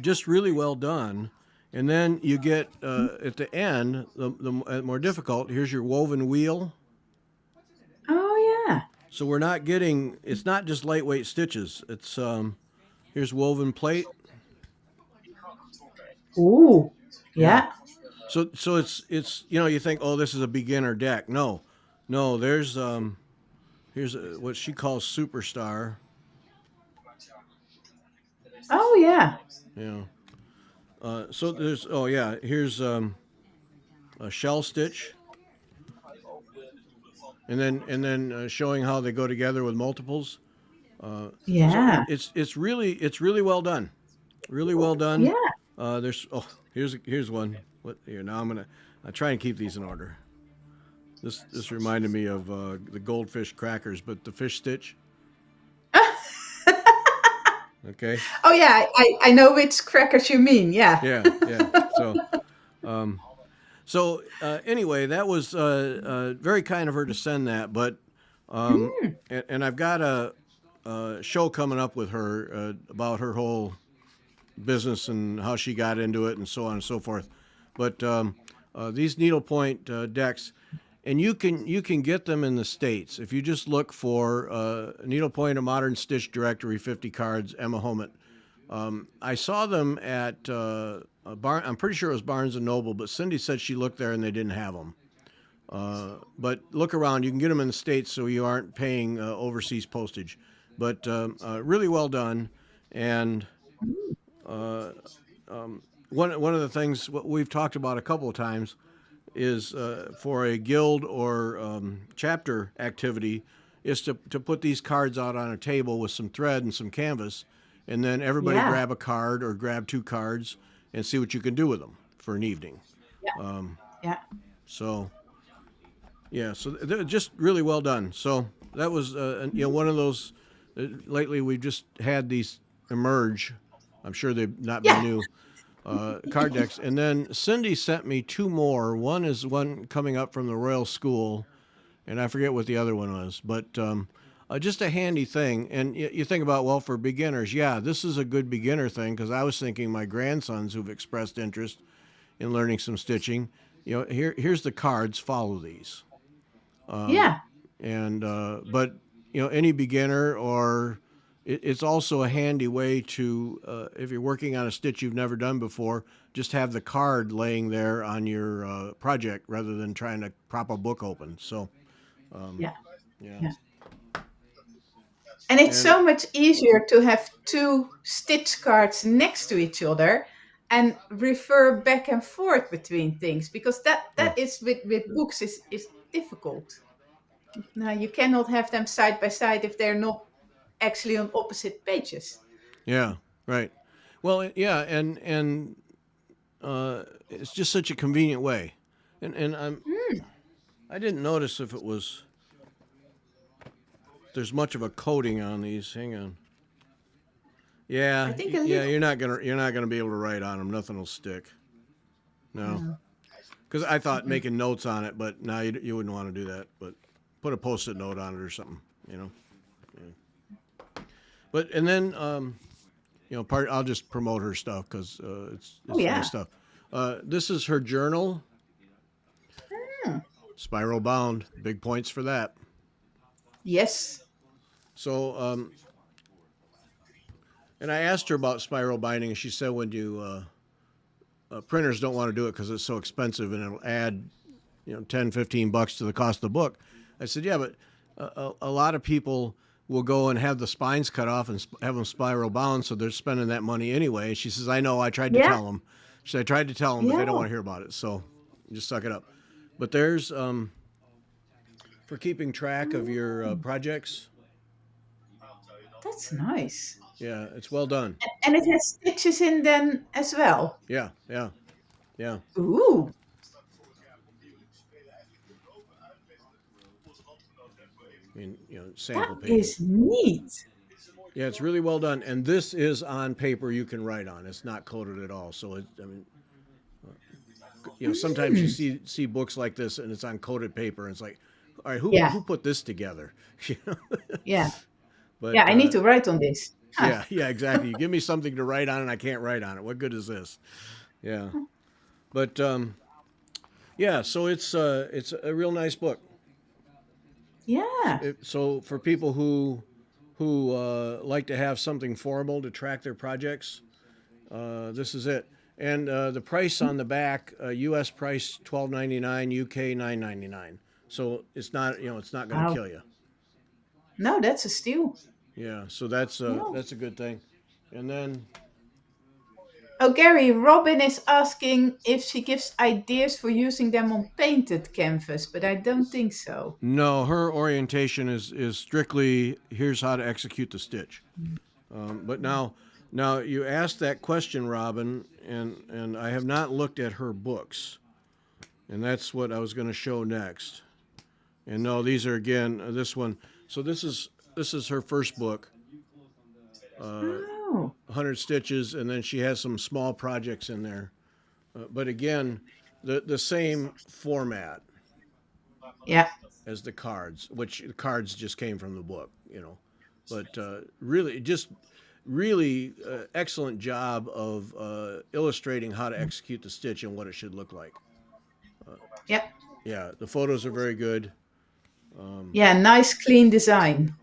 just really well done. And then you get at the end the more difficult. Here's your woven wheel. Oh yeah. So we're not getting. It's not just lightweight stitches. It's here's woven plate. Ooh. Yeah. So it's you think, oh, this is a beginner deck. No, there's here's what she calls superstar. Oh yeah. Yeah. So there's here's a shell stitch, and then showing how they go together with multiples. Yeah. So it's really well done, really well done. Yeah. Here's one. What here now? I try and keep these in order. This reminded me of the goldfish crackers, but the fish stitch. Okay. Oh yeah. I know which crackers you mean. Yeah. Yeah. So anyway, that was very kind of her to send that. But and I've got a show coming up with her about her whole business and how she got into it and so on and so forth. But these needlepoint decks, and you can get them in the States if you just look for needlepoint, a modern stitch directory, 50 cards, Emma Homet. I saw them at I'm pretty sure it was Barnes and Noble, but Cindy said she looked there and they didn't have them. But look around; you can get them in the States, so you aren't paying overseas postage. But really well done, and one of the things what we've talked about a couple of times is for a guild or chapter activity is to put these cards out on a table with some thread and some canvas, and then everybody grab a card or grab 2 cards and see what you can do with them for an evening. Yeah. Yeah. So Yeah, so they're just really well done. So that was, one of those. Lately, we've just had these emerge. I'm sure they've not been Yeah. new card decks. And then Cindy sent me two more. One is one coming up from the Royal School, and I forget what the other one was, but just a handy thing. And you think about, well, for beginners, yeah, this is a good beginner thing, because I was thinking my grandsons who've expressed interest in learning some stitching, here's the cards, follow these. Yeah. And but any beginner, or it's also a handy way to, if you're working on a stitch you've never done before, just have the card laying there on your project rather than trying to prop a book open. So Yeah. yeah. Yeah. And it's And so much easier to have two stitch cards next to each other and refer back and forth between things, because that yeah, that is with books is difficult. Now you cannot have them side by side if they're not actually on opposite pages. yeah, right. Well, yeah, and it's just such a convenient way. And I didn't notice if it was, there's much of a coating on these. Hang on. I Yeah, think a yeah, little. you're not gonna be able to write on them. Nothing will stick. No, No. because I thought Mm-mm. making notes on it, but now you wouldn't want to do that. But put a post-it note on it or something. But and then part, I'll just promote her stuff because Oh it's nice yeah. stuff. This is her journal, Hmm. spiral bound. Big points for that. Yes. So and I asked her about spiral binding, and she said when you printers don't want to do it because it's so expensive and it'll add 10-15 bucks to the cost of the book. I said, yeah, but a lot of people will go and have the spines cut off and have them spiral bound, so they're spending that money anyway. She says, I know, I tried to Yeah. tell them. She said, I tried to tell them, but they don't Yeah. want to hear about it, so just suck it up. But there's for keeping track of your Mm, projects. that's nice. Yeah, it's well done. And it has stitches in them as well. Yeah, yeah, yeah. Ooh, I mean, that sample pages. is neat. Yeah, it's really well done, and this is on paper you can write on. It's not coated at all. So I mean, sometimes you Mm. see books like this and it's on coated paper, and it's like, all right, who Yeah. who put this together? You know? Yeah. Yeah. But I need to write on this. Huh. yeah, yeah, exactly. You give me something to write on, and I can't write on it. What good is this? Yeah, but yeah, so it's a real nice book. Yeah. So for people who like to have something formal to track their projects, this is it. And the price on the back, U.S. price $12.99, UK $9.99. So it's not going to Wow. kill you. No, that's a steal. Yeah, so Yeah. that's a good thing. And then Oh, Gary, Robin is asking if she gives ideas for using them on painted canvas, but I don't think so. no, her orientation is strictly here's how to execute the stitch. But now you asked that question, Robin, and I have not looked at her books, and that's what I was going to show next. And no, these are again this one. So this is her first book, Oh. 100 stitches, and then she has some small projects in there. But again, the same format Yeah. as the cards, which the cards just came from the book, But really excellent job of illustrating how to execute the stitch and what it should look like. Yeah. Yeah, the photos are very good. Yeah. Nice, clean design.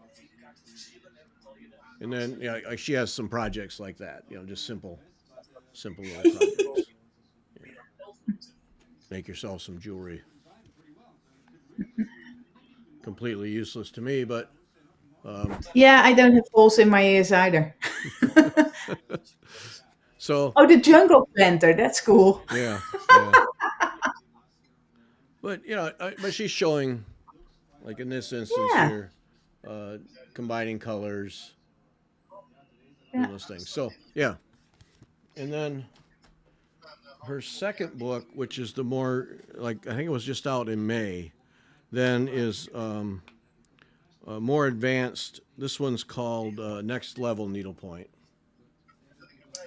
And then like she has some projects like that, just simple little projects. Yeah. Make yourself some jewelry. Completely useless to me, but Yeah, I don't have holes in my ears either. so Oh, the jungle planter. That's cool. yeah, yeah. But but she's showing, like in this instance Yeah. here, uh, combining colors, doing Yeah. those things. So yeah, and then her second book, which is the more like I think it was just out in May, then is more advanced. This one's called Next Level Needlepoint,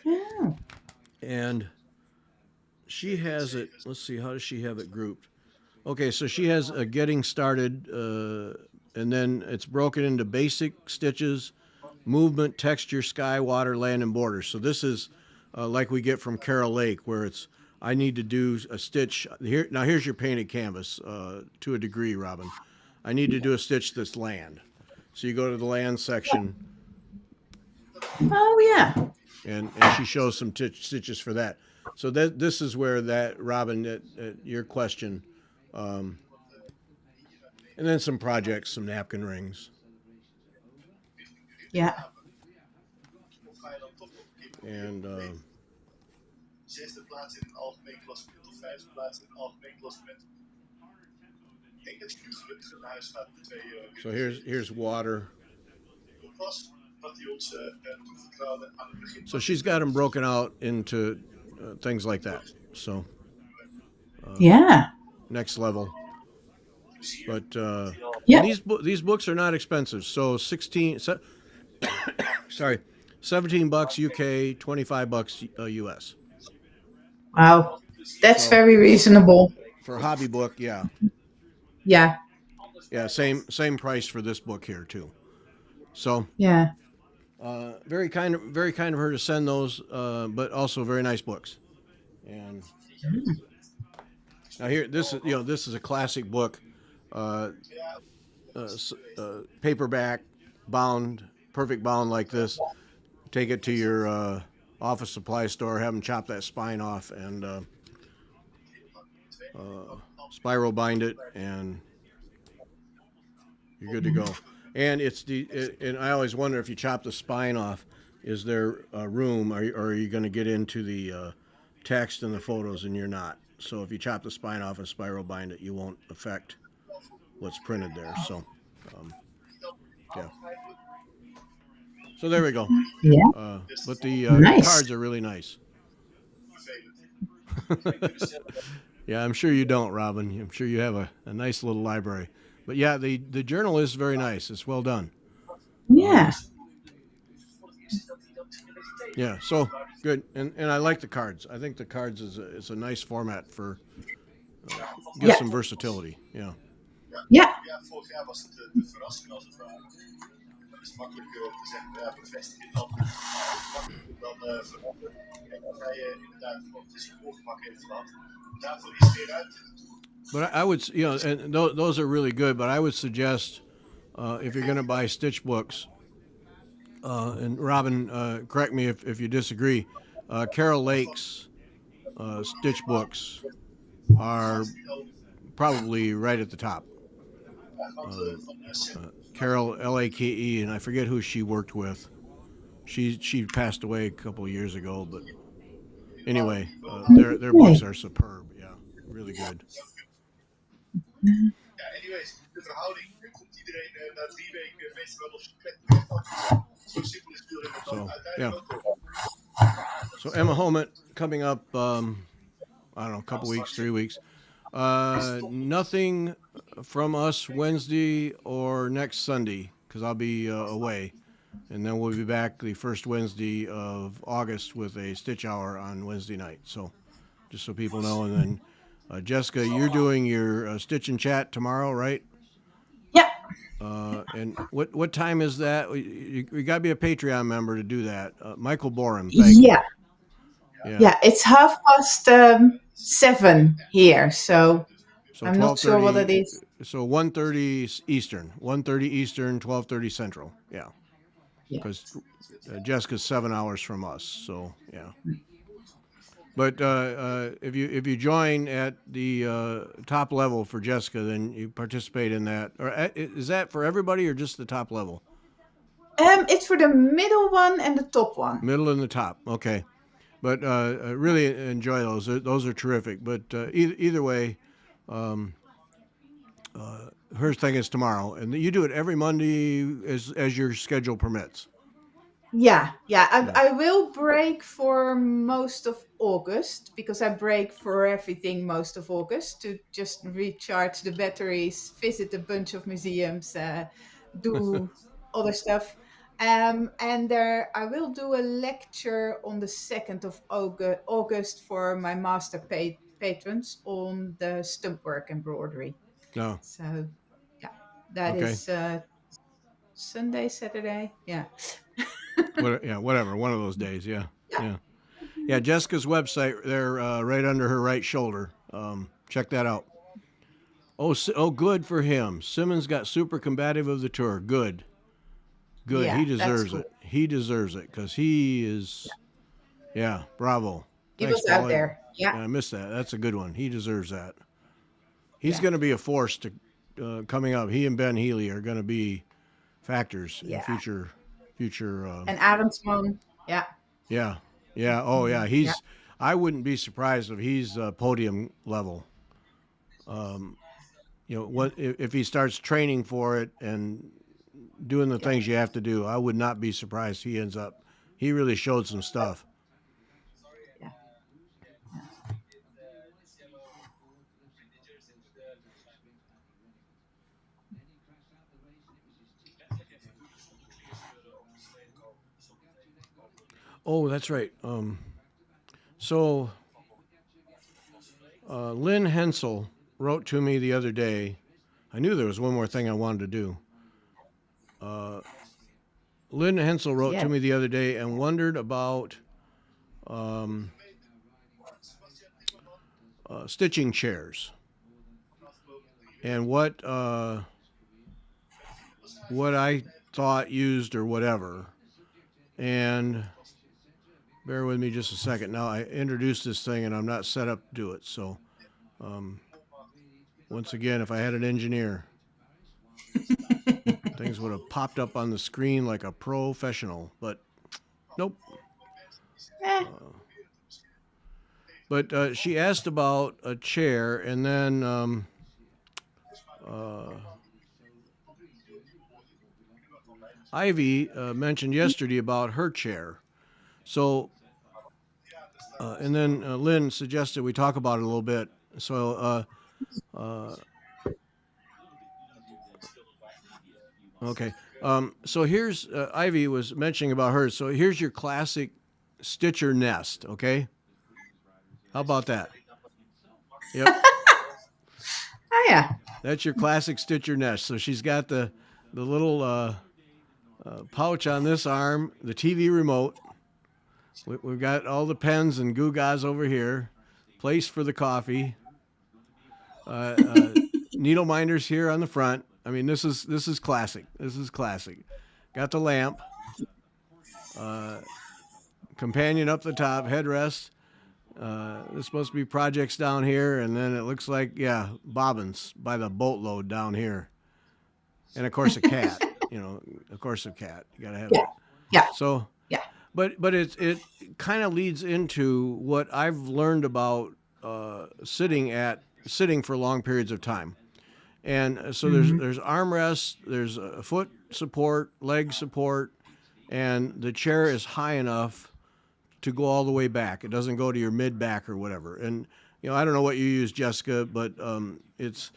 Oh. and she has it. Let's see, how does she have it grouped? Okay, so she has a getting started, and then it's broken into basic stitches, movement, texture, sky, water, land, and borders. So this is like we get from Carol Lake, where it's I need to do a stitch here. Now here's your painted canvas to a degree, Robin. I need to do a stitch that's land. So you go to the land section, Oh yeah. and she shows some stitches for that. So this is where that Robin, your question, um, and then some projects, some napkin rings, Yeah. and so here's water. So she's got them broken out into things like that. So Yeah. next level. But and Yeah. these books are not expensive. So sorry, $17 UK, $25 US. Wow. That's So very reasonable. for a hobby book, yeah, Yeah. yeah, same price for this book here too. So Yeah. very kind of her to send those, but also very nice books. And now here, this is a classic book, uh, paperback, bound, perfect bound like this. Take it to your office supply store, have them chop that spine off, and spiral bind it, and you're good to go. And and I always wonder if you chop the spine off, is there room, or are you going to get into the text and the photos, and you're not. So if you chop the spine off and spiral bind it, you won't affect what's printed there. So, um, yeah. So there we go. Yeah. But the Nice. cards are really nice. Yeah, I'm sure you don't, Robin. I'm sure you have a nice little library. But yeah, the journal is very nice. It's well done. Yeah. Yeah, so good. And I like the cards. I think the cards is a nice format for gives Yeah. some versatility. Yeah. Yeah. But I would, and those are really good. But I would suggest if you're going to buy stitch books, and Robin, correct me if you disagree, Carol Lake's stitch books are probably right at the top. Um, Carol Lake, and I forget who she worked with. She passed away a couple of years ago, but anyway, their Okay. books are superb. Yeah, really good. So yeah. So Emma Homet coming up. I don't know, a couple weeks, 3 weeks. Nothing from us Wednesday or next Sunday because I'll be away, and then we'll be back the first Wednesday of August with a stitch hour on Wednesday night. So just so people know, and then Jessica, you're doing your stitch and chat tomorrow, right? Yeah. And what time is that? You got to be a Patreon member to do that. Michael Borum, thank you. Yeah. Yeah. Yeah. It's 7:30 here, so So I'm not sure what it 12:30. is. So 1:30 Eastern, 1:30 Eastern, 12:30 Central. Yeah, Yeah. because Jessica's 7 hours from us. So yeah. But if you join at the top level for Jessica, then you participate in that. Or is that for everybody or just the top level? It's for the middle one and the top one. Middle and the top. Okay. But I really enjoy those. Those are terrific. But either way, um, her thing is tomorrow, and you do it every Monday as your schedule permits. Yeah. Yeah. I will break for most of August because I break for everything most of August to just recharge the batteries, visit a bunch of museums, do other stuff. And there, I will do a lecture on the 2nd of August for my master patrons on the stump work embroidery. No. So, yeah, that Okay. is Sunday, Saturday. Yeah. What? Yeah. Whatever. One of those days. Yeah. Yeah. Yeah. Yeah. Jessica's website there, right under her right shoulder. Check that out. Oh, good for him. Simmons got super combative of the tour. Good. Good. He Yeah, that's deserves cool. it. He deserves it because he is. Yeah. Bravo. He Thanks, was Paul. out there. Yeah. I missed that. That's a good one. He deserves that. He's Yeah. going to be a force to coming up. He and Ben Healy are going to be factors in Yeah. future. And Arendsman. Yeah. Yeah, yeah. Oh, yeah. Yeah. He's. I wouldn't be surprised if he's podium level. What if he starts training for it and doing the Yeah. things you have to do? I would not be surprised he ends up. He really showed some stuff. Yeah. Oh, that's right. So Lynn Hensel wrote to me the other day. I knew there was one more thing I wanted to do. Lynn Hensel wrote Yeah. to me the other day and wondered about stitching chairs and what I thought used or whatever. And bear with me just a second. Now I introduced this thing and I'm not set up to do it. So once again, if I had an engineer, things would have popped up on the screen like a professional. But nope. Eh, But she asked about a chair, and then Ivy mentioned yesterday about her chair. So, and then Lynn suggested we talk about it a little bit. So, okay. So here's Ivy was mentioning about hers. So here's your classic Stitcher nest. Okay. How about that? Yep. oh yeah. That's your classic Stitcher nest. So she's got the little pouch on this arm, the TV remote. We've got all the pens and gewgaws over here, place for the coffee, needle minders here on the front. I mean, this is classic. This is classic. Got the lamp, companion up the top, headrest. There's supposed to be projects down here, and then it looks like bobbins by the boatload down here, and of course a cat. Of course a cat. You gotta have Yeah. it. Yeah. So, Yeah. but it kind of leads into what I've learned about sitting for long periods of time. And so there's armrests, there's a foot support, leg support, and the chair is high enough to go all the way back. It doesn't go to your mid back or whatever. And I don't know what you use, Jessica, but it's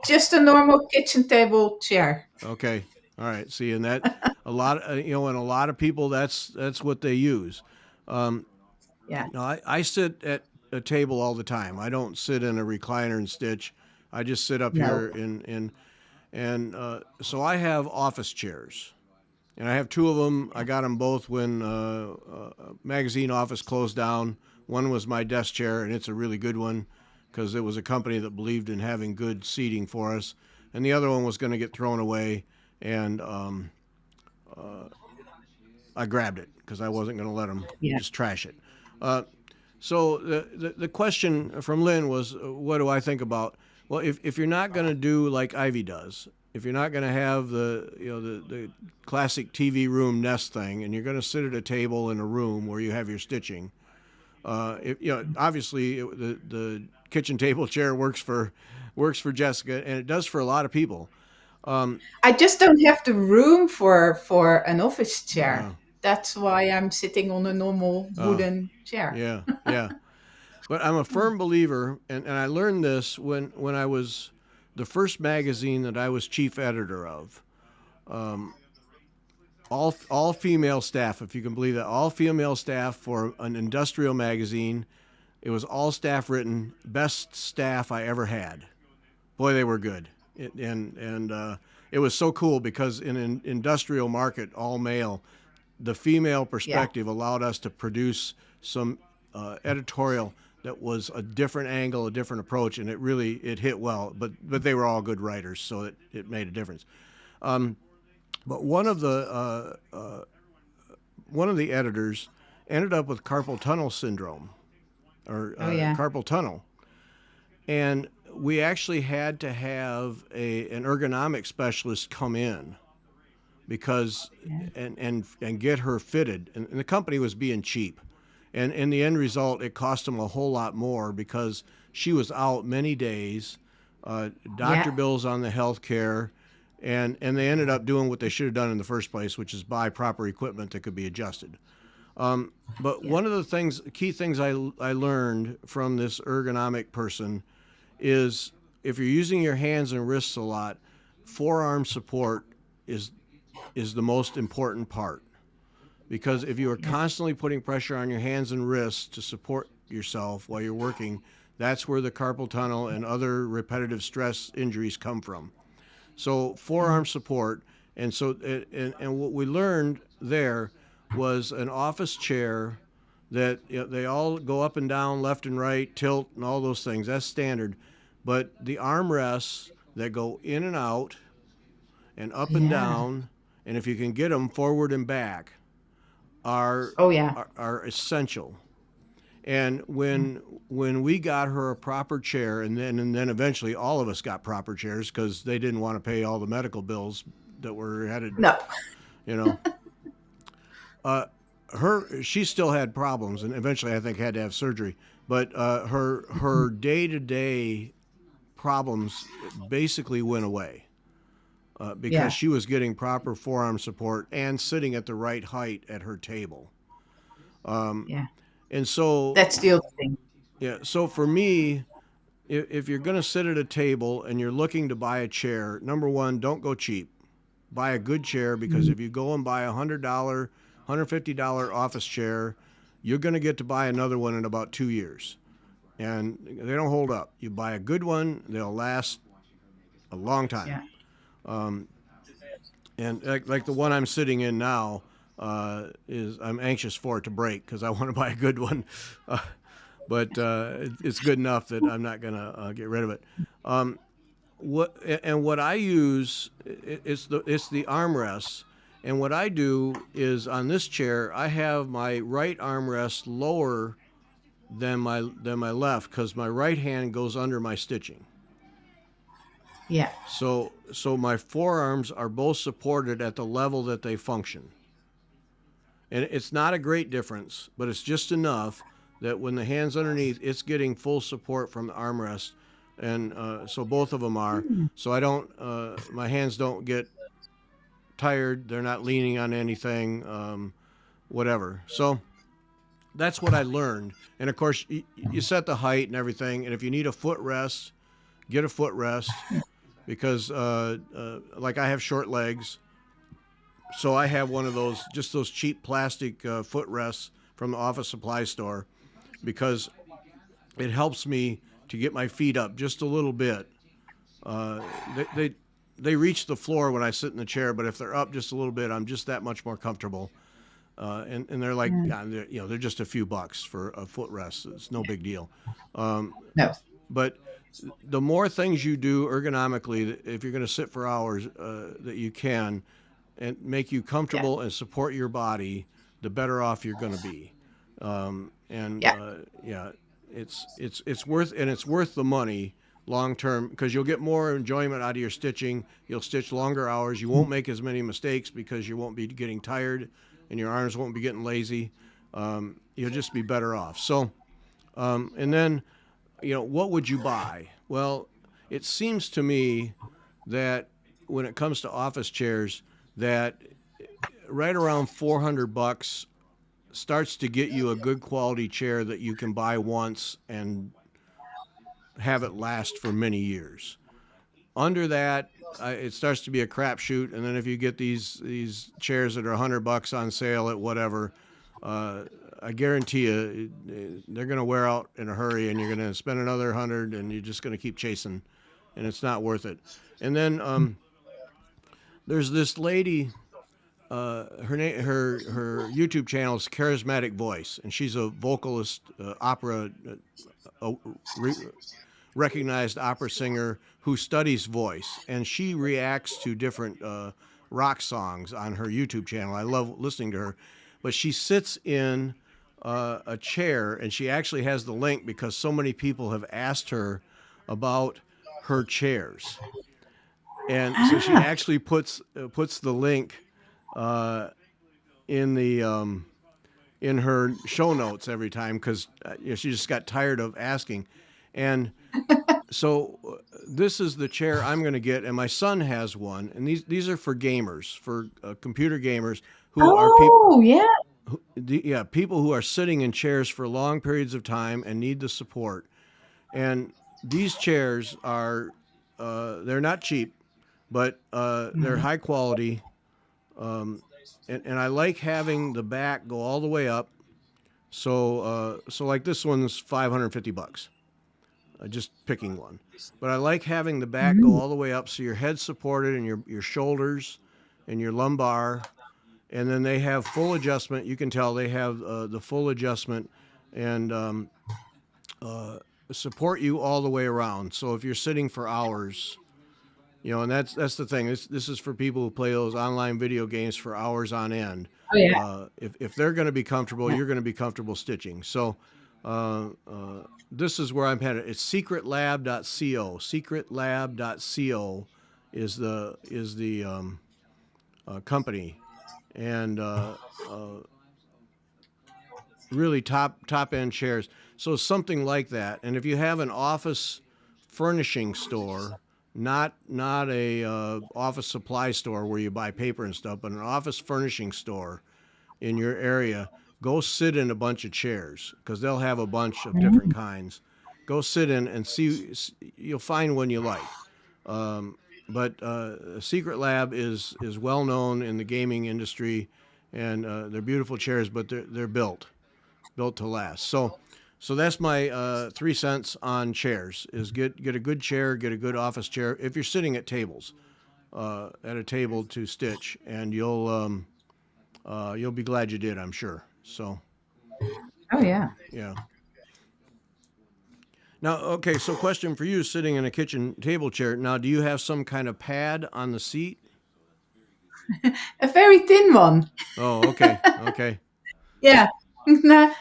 Just a normal kitchen table chair. okay. All right. See, and that a lot, and a lot of people that's what they use. Yeah. No, I sit at a table all the time. I don't sit in a recliner and stitch. I just sit up No. here and so I have office chairs, and I have two of them. I got them both when magazine office closed down. One was my desk chair, and it's a really good one because it was a company that believed in having good seating for us. And the other one was going to get thrown away, and I grabbed it because I wasn't going to let them just trash it. So the question from Lynn was, what do I think about? Well, if you're not going to do like Ivy does, if you're not going to have the classic TV room nest thing, and you're going to sit at a table in a room where you have your stitching, obviously the kitchen table chair works for Jessica, and it does for a lot of people. I just don't have the room for an office chair. Uh, That's why I'm sitting on a normal uh, wooden chair. yeah, yeah. But I'm a firm believer, and I learned this when I was the first magazine that I was chief editor of. Um, all female staff, if you can believe that, all female staff for an industrial magazine. It was all staff written, best staff I ever had. Boy, they were good. And it was so cool because in an industrial market, all male, the female Yeah, perspective allowed us to produce some editorial that was a different angle, a different approach, and it hit well. But they were all good writers, so it made a difference. But one of the editors ended up with carpal tunnel syndrome or oh yeah, carpal tunnel, and we actually had to have an ergonomic specialist come in because yeah, and get her fitted, and the company was being cheap, and in the end result it cost them a whole lot more because she was out many days, doctor yeah, bills on the health care, and they ended up doing what they should have done in the first place, which is buy proper equipment that could be adjusted. But yeah, one of the key things I learned from this ergonomic person is if you're using your hands and wrists a lot, forearm support is is the most important part. Because if you are yeah, constantly putting pressure on your hands and wrists to support yourself while you're working, that's where the carpal tunnel and other repetitive stress injuries come from. So yeah, forearm support, and what we learned there was an office chair that they all go up and down, left and right, tilt, and all those things. That's standard. But the armrests that go in and out and up and yeah. down, and if you can get them forward and back, are Oh yeah, are essential. And yeah. when we got her a proper chair, and then eventually all of us got proper chairs because they didn't want to pay all the medical bills that were headed, No, you know. Uh, she still had problems, and eventually I think had to have surgery. But her day to day problems basically went away because yeah, she was getting proper forearm support and sitting at the right height at her table. yeah. And so, That's the other thing. yeah, so for me, if you're going to sit at a table and you're looking to buy a chair, number one, don't go cheap. Buy a good chair because Mm, if you go and buy $100, $150 office chair, you're going to get to buy another one in about 2 years. And they don't hold up. You buy a good one, they'll last a long time. yeah, And like the one I'm sitting in now is I'm anxious for it to break because I want to buy a good one. Uh, but it's good enough that I'm not going to get rid of it. What I use it's the armrests, and what I do is on this chair I have my right armrest lower than my left because my right hand goes under my stitching. yeah, So my forearms are both supported at the level that they function. And it's not a great difference, but it's just enough that when the hand's underneath, it's getting full support from the armrest, and so both of them are. mm, So I don't, my hands don't get tired. They're not leaning on anything, whatever. So that's what I learned. And of course, you set the height and everything. And if you need a footrest, get a footrest because, like I have short legs, so I have one of those, just those cheap plastic footrests from the office supply store because it helps me to get my feet up just a little bit. Uh, they, they they reach the floor when I sit in the chair, but if they're up just a little bit, I'm just that much more comfortable. And they're like, mm. yeah, they're just a few bucks for a footrest. It's no big deal. Um, No, but the more things you do ergonomically, if you're going to sit for hours, that you can, and make you yeah, comfortable and support your body, the better off you're going to be. And yeah, yeah, it's worth the money long term because you'll get more enjoyment out of your stitching. You'll stitch longer hours. You won't make as many mistakes because you won't be getting tired, and your arms won't be getting lazy. You'll just be better off. So, and then, what would you buy? Well, it seems to me that when it comes to office chairs that right around $400 starts to get you a good quality chair that you can buy once and have it last for many years. Under that, it starts to be a crapshoot. And then if you get these chairs that are $100 on sale at whatever, I guarantee you they're going to wear out in a hurry, and you're going to spend another 100, and you're just going to keep chasing, and it's not worth it. And then there's this lady. Her YouTube channel is Charismatic Voice, and she's a vocalist, opera, uh, re- recognized opera singer who studies voice, and she reacts to different rock songs on her YouTube channel. I love listening to her, but she sits in a chair, and she actually has the link because so many people have asked her about her chairs, and so she Ah, actually puts the link in the in her show notes every time because she just got tired of asking, and so this is the chair I'm going to get, and my son has one, and these are for gamers, for computer gamers who are people. oh, yeah. Yeah, people who are sitting in chairs for long periods of time and need the support. And these chairs are they're not cheap, but they're Mhm. high quality. And I like having the back go all the way up. So like this one's $550, just picking one. But I like having the back go Mm. all the way up so your head's supported and your shoulders and your lumbar. And then they have full adjustment. You can tell they have the full adjustment and uh, support you all the way around. So if you're sitting for hours, and that's the thing. This is for people who play those online video games for hours on end. Oh, yeah. If they're going to be comfortable, Yeah. you're going to be comfortable stitching. So this is where I'm headed. It's secretlab.co. Secretlab.co is the company, and really top end chairs. So something like that. And if you have an office furnishing store, not a office supply store where you buy paper and stuff, but an office furnishing store in your area, go sit in a bunch of chairs because they'll have a bunch of different Mm. kinds. Go sit in and see. You'll find one you like. Um, but Secret Lab is well known in the gaming industry, and they're beautiful chairs, but they're built to last. So that's my 3 cents on chairs: is get a good chair, get a good office chair if you're sitting at a table to stitch, and you'll be glad you did, I'm sure. So Oh, yeah. yeah. Now, okay, so question for you: sitting in a kitchen table chair. Now, do you have some kind of pad on the seat? A very thin one. Oh, okay. Yeah. No,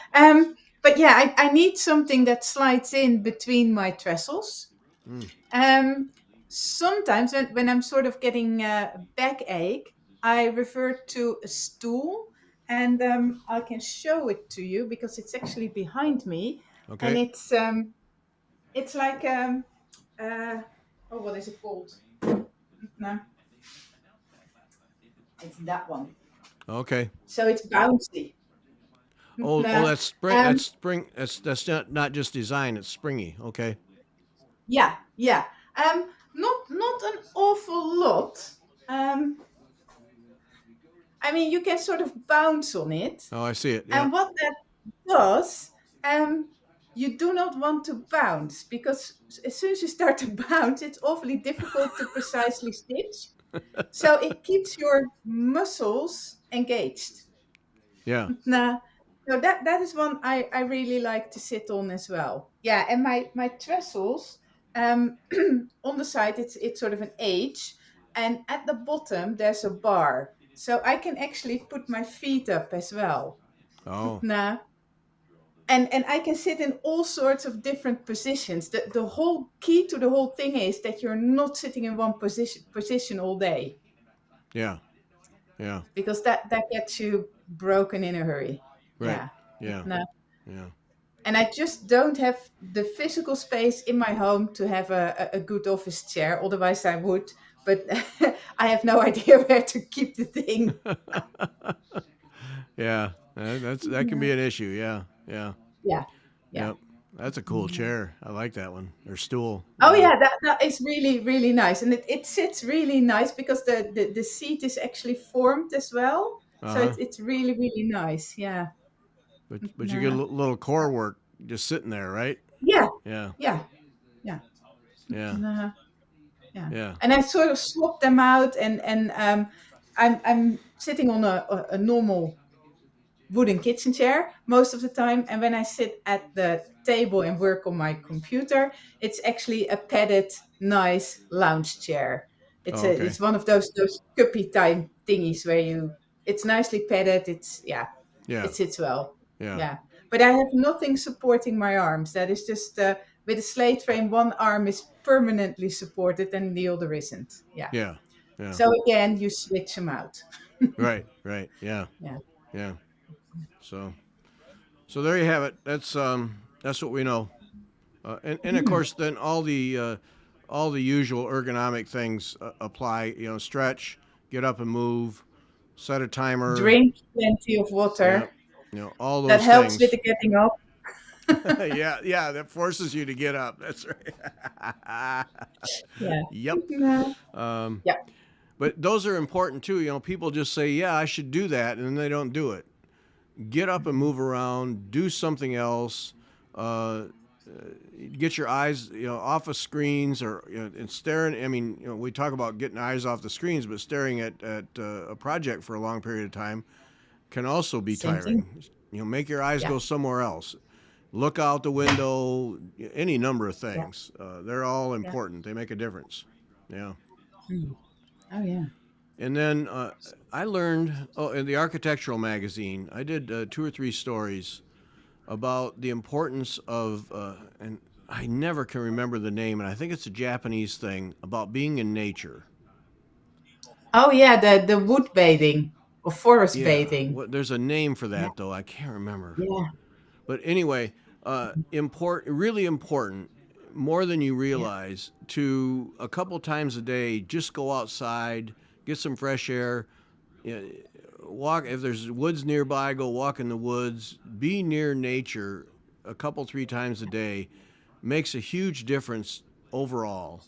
but yeah, I need something that slides in between my trestles. Mm, Um, Sometimes when I'm sort of getting a backache, I revert to a stool, and I can show it to you because it's actually behind me, and okay, it's like uh, oh, what is it called? No, it's that one. okay. So it's bouncy. Oh, No, that's spring. um, That's spring. That's not just design. It's springy. Okay. yeah, yeah. Not an awful lot. Um, I mean, you can sort of bounce on it. Oh, I see it. Yeah. And what that does, you do not want to bounce because as soon as you start to bounce, it's awfully difficult to precisely stitch. So it keeps your muscles engaged. Yeah. Now, so that is one I really like to sit on as well. Yeah, and my trestles, on the side it's sort of an H, and at the bottom there's a bar, so I can actually put my feet up as well. Oh, Now, and I can sit in all sorts of different positions. The whole key to the whole thing is that you're not sitting in one position all day yeah. Yeah. because that gets you broken in a hurry. Right. Yeah. Yeah. No. Yeah. And I just don't have the physical space in my home to have a good office chair. Otherwise, I would. But I have no idea where to keep the thing. Yeah, that can Yeah. be an issue. Yeah, yeah, Yeah. Yeah. yep. That's a cool chair. I like that one. Or stool. Oh Yeah. yeah, that is really really nice, and it sits really nice because the seat is actually formed as well, Uh so huh. it's really really nice. Yeah. But you get a Uh, little core work just sitting there, right? yeah. Yeah. Yeah. Yeah. Yeah. Uh, yeah. Yeah. And I sort of swap them out, and I'm sitting on a normal wooden kitchen chair most of the time. And when I sit at the table and work on my computer, it's actually a padded, nice lounge chair. Oh, okay. It's one of those cuppy type thingies where it's nicely padded. Yeah. It sits well. Yeah. Yeah. But I have nothing supporting my arms. That is just with a slate frame, one arm is permanently supported and the other isn't. Yeah. Yeah. Yeah. So again, you switch them out. Right. Right. Yeah. Yeah. Yeah. So there you have it. That's what we know. And of Mm. course, then all the usual ergonomic things apply. You know, stretch, get up and move, set a timer. Drink plenty of Yeah, water. you know, all That those helps with things. the getting up. Yeah, yeah, that forces you to get up. That's right. Yeah. Yep. No. Um, Yeah. but those are important too. You know, people just say, "Yeah, I should do that," and then they don't do it. Get up and move around. Do something else. Uh, get your eyes, off of screens or and staring. I mean, we talk about getting eyes off the screens, but staring at a project for a long period of time can also be Same thing. tiring. Make your eyes Yeah. go somewhere else. Look out the Yeah. window. Any number of Yeah. things. They're all Yeah. important. They make a difference. Yeah. Mm. Oh yeah. And then I learned in the architectural magazine. I did 2 or 3 stories about the importance of, and I never can remember the name, and I think it's a Japanese thing about being in nature. Oh yeah. The wood bathing or forest Yeah, bathing. there's a name for Yeah. that though. I can't remember. Yeah. But anyway, really important, more than you Yeah. realize, to a couple times a day just go outside, get some fresh air, you know, walk. If there's woods nearby, go walk in the woods. Be near nature a couple 3 times a day makes a huge difference overall.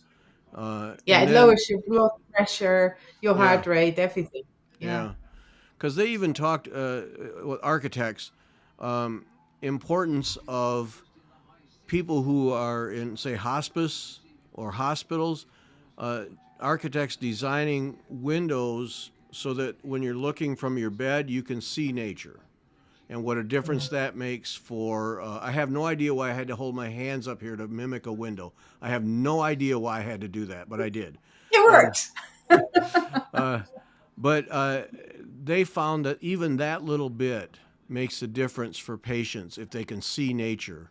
Yeah. And It then lowers your blood pressure, your yeah, heart rate, everything. Yeah. yeah, because they even talked with architects importance of people who are in, say, hospice or hospitals, uh, architects designing windows so that when you're looking from your bed, you can see nature and what a Yeah. difference that makes for. I have no idea why I had to hold my hands up here to mimic a window. I have no idea why I had to do that, but I did. It And works. uh, but they found that even that little bit makes a difference for patients if they can see nature.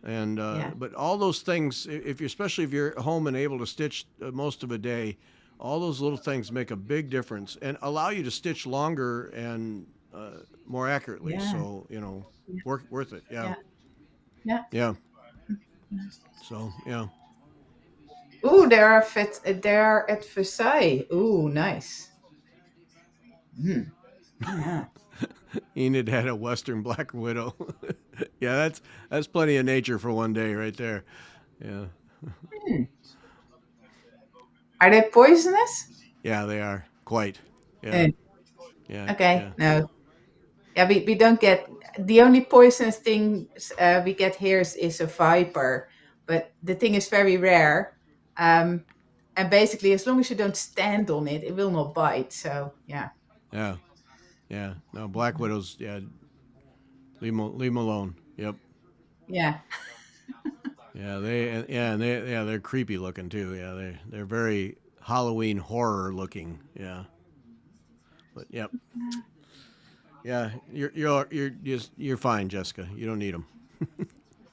And Yeah. but all those things, if you're especially if you're home and able to stitch most of a day, all those little things make a big difference and allow you to stitch longer and more accurately. Yeah. So Yeah. worth it. Yeah, Yeah. Yeah. yeah. So yeah, Ooh, they're at Versailles. Ooh, nice. Mm. Yeah. Enid had a Western black widow. Yeah, that's plenty of nature for one day right there. Yeah, Hmm. Are they poisonous? yeah, they are quite. Yeah, Eh, yeah, okay, yeah, no. Yeah, we don't get the only poisonous thing we get here is a viper, but the thing is very rare. Um, and basically, as long as you don't stand on it, it will not bite. So yeah, yeah, yeah. No, black widows. Yeah, leave 'em alone. Yep. yeah, They're creepy looking too. Yeah, they're very Halloween horror looking. Yeah, but yep. Yeah, you're fine, Jessica. You don't need them.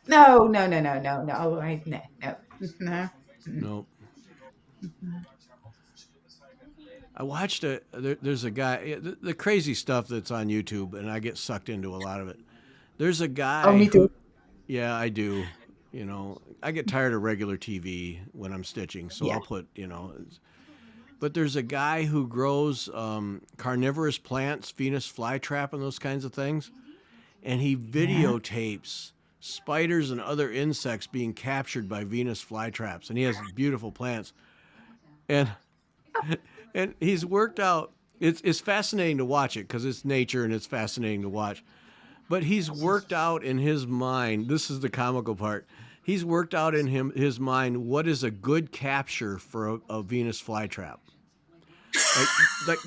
no, no, no, no, no, no, right, no, no, no. Mm. No. I watched there's a guy. The crazy stuff that's on YouTube, and I get sucked into a lot of it. There's a Oh, guy me who too. Yeah, I do. You know, I get tired of regular TV when I'm stitching, so Yeah. I'll put, but there's a guy who grows carnivorous plants, Venus flytrap, and those kinds of things, and he Yeah. videotapes spiders and other insects being captured by Venus flytraps, and he has beautiful plants, and and he's worked out. It's fascinating to watch it because it's nature and it's fascinating to watch. But he's worked out in his mind. This is the comical part. He's worked out in his mind what is a good capture for a Venus flytrap. Like,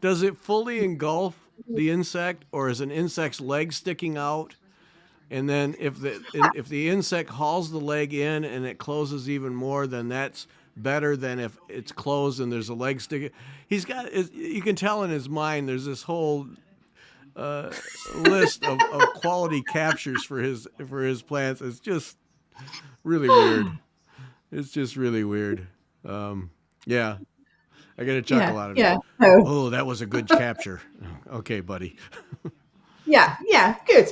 does it fully engulf the insect, or is an insect's leg sticking out? And then if the insect hauls the leg in and it closes even more, then that's better than if it's closed and there's a leg sticking. You can tell in his mind there's this whole list of quality captures for his plants. It's just really weird. It's just really weird. Yeah, I get a chuckle Yeah. out of it. Yeah. Oh, Oh, that was a good capture. Okay, buddy. yeah. Yeah. Good.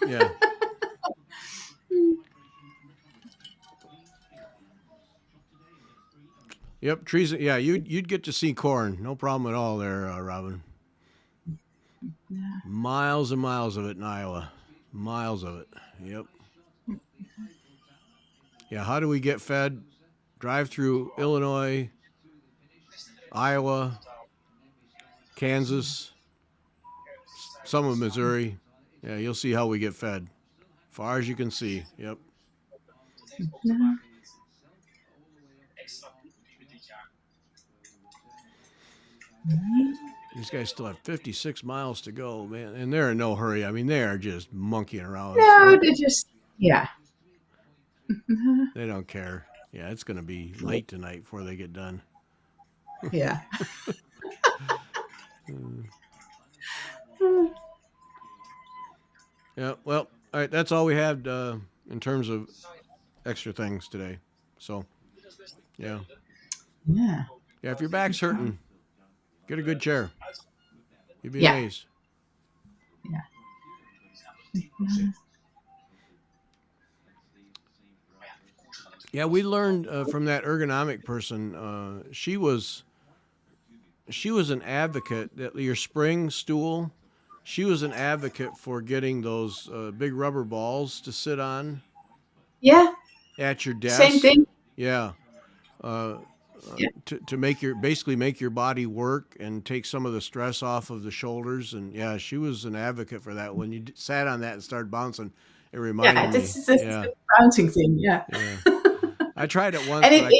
Yeah. Yep. Trees. Yeah, you'd get to see corn. No problem at all there, Robin. Yeah. Miles and miles of it in Iowa. Miles of it. Yep. Yeah. How do we get fed? Drive through Illinois, Iowa, Kansas, some of Missouri. Yeah, you'll see how we get fed. Far as you can see. Yep. Yeah. These guys still have 56 miles to go, man, and they're in no hurry. I mean, they are just monkeying around. No, they just, yeah. They don't care. Yeah, it's going to be late tonight before they get done. Yeah. Yeah, well, all right, that's all we had in terms of extra things today. So, yeah. Yeah. Yeah, if your back's hurting, get a good chair. You'd be Yeah. amazed. Yeah. Yeah, we learned from that ergonomic person. She was an advocate that your spring stool. She was an advocate for getting those big rubber balls to sit on Yeah. at your Same desk. thing. Yeah, uh, Yeah. to make your body work and take some of the stress off of the shoulders. And yeah, she was an advocate for that. When you sat on that and started bouncing, it Yeah. reminded This me. is the Yeah, bouncing thing. Yeah. yeah. I tried it once, And but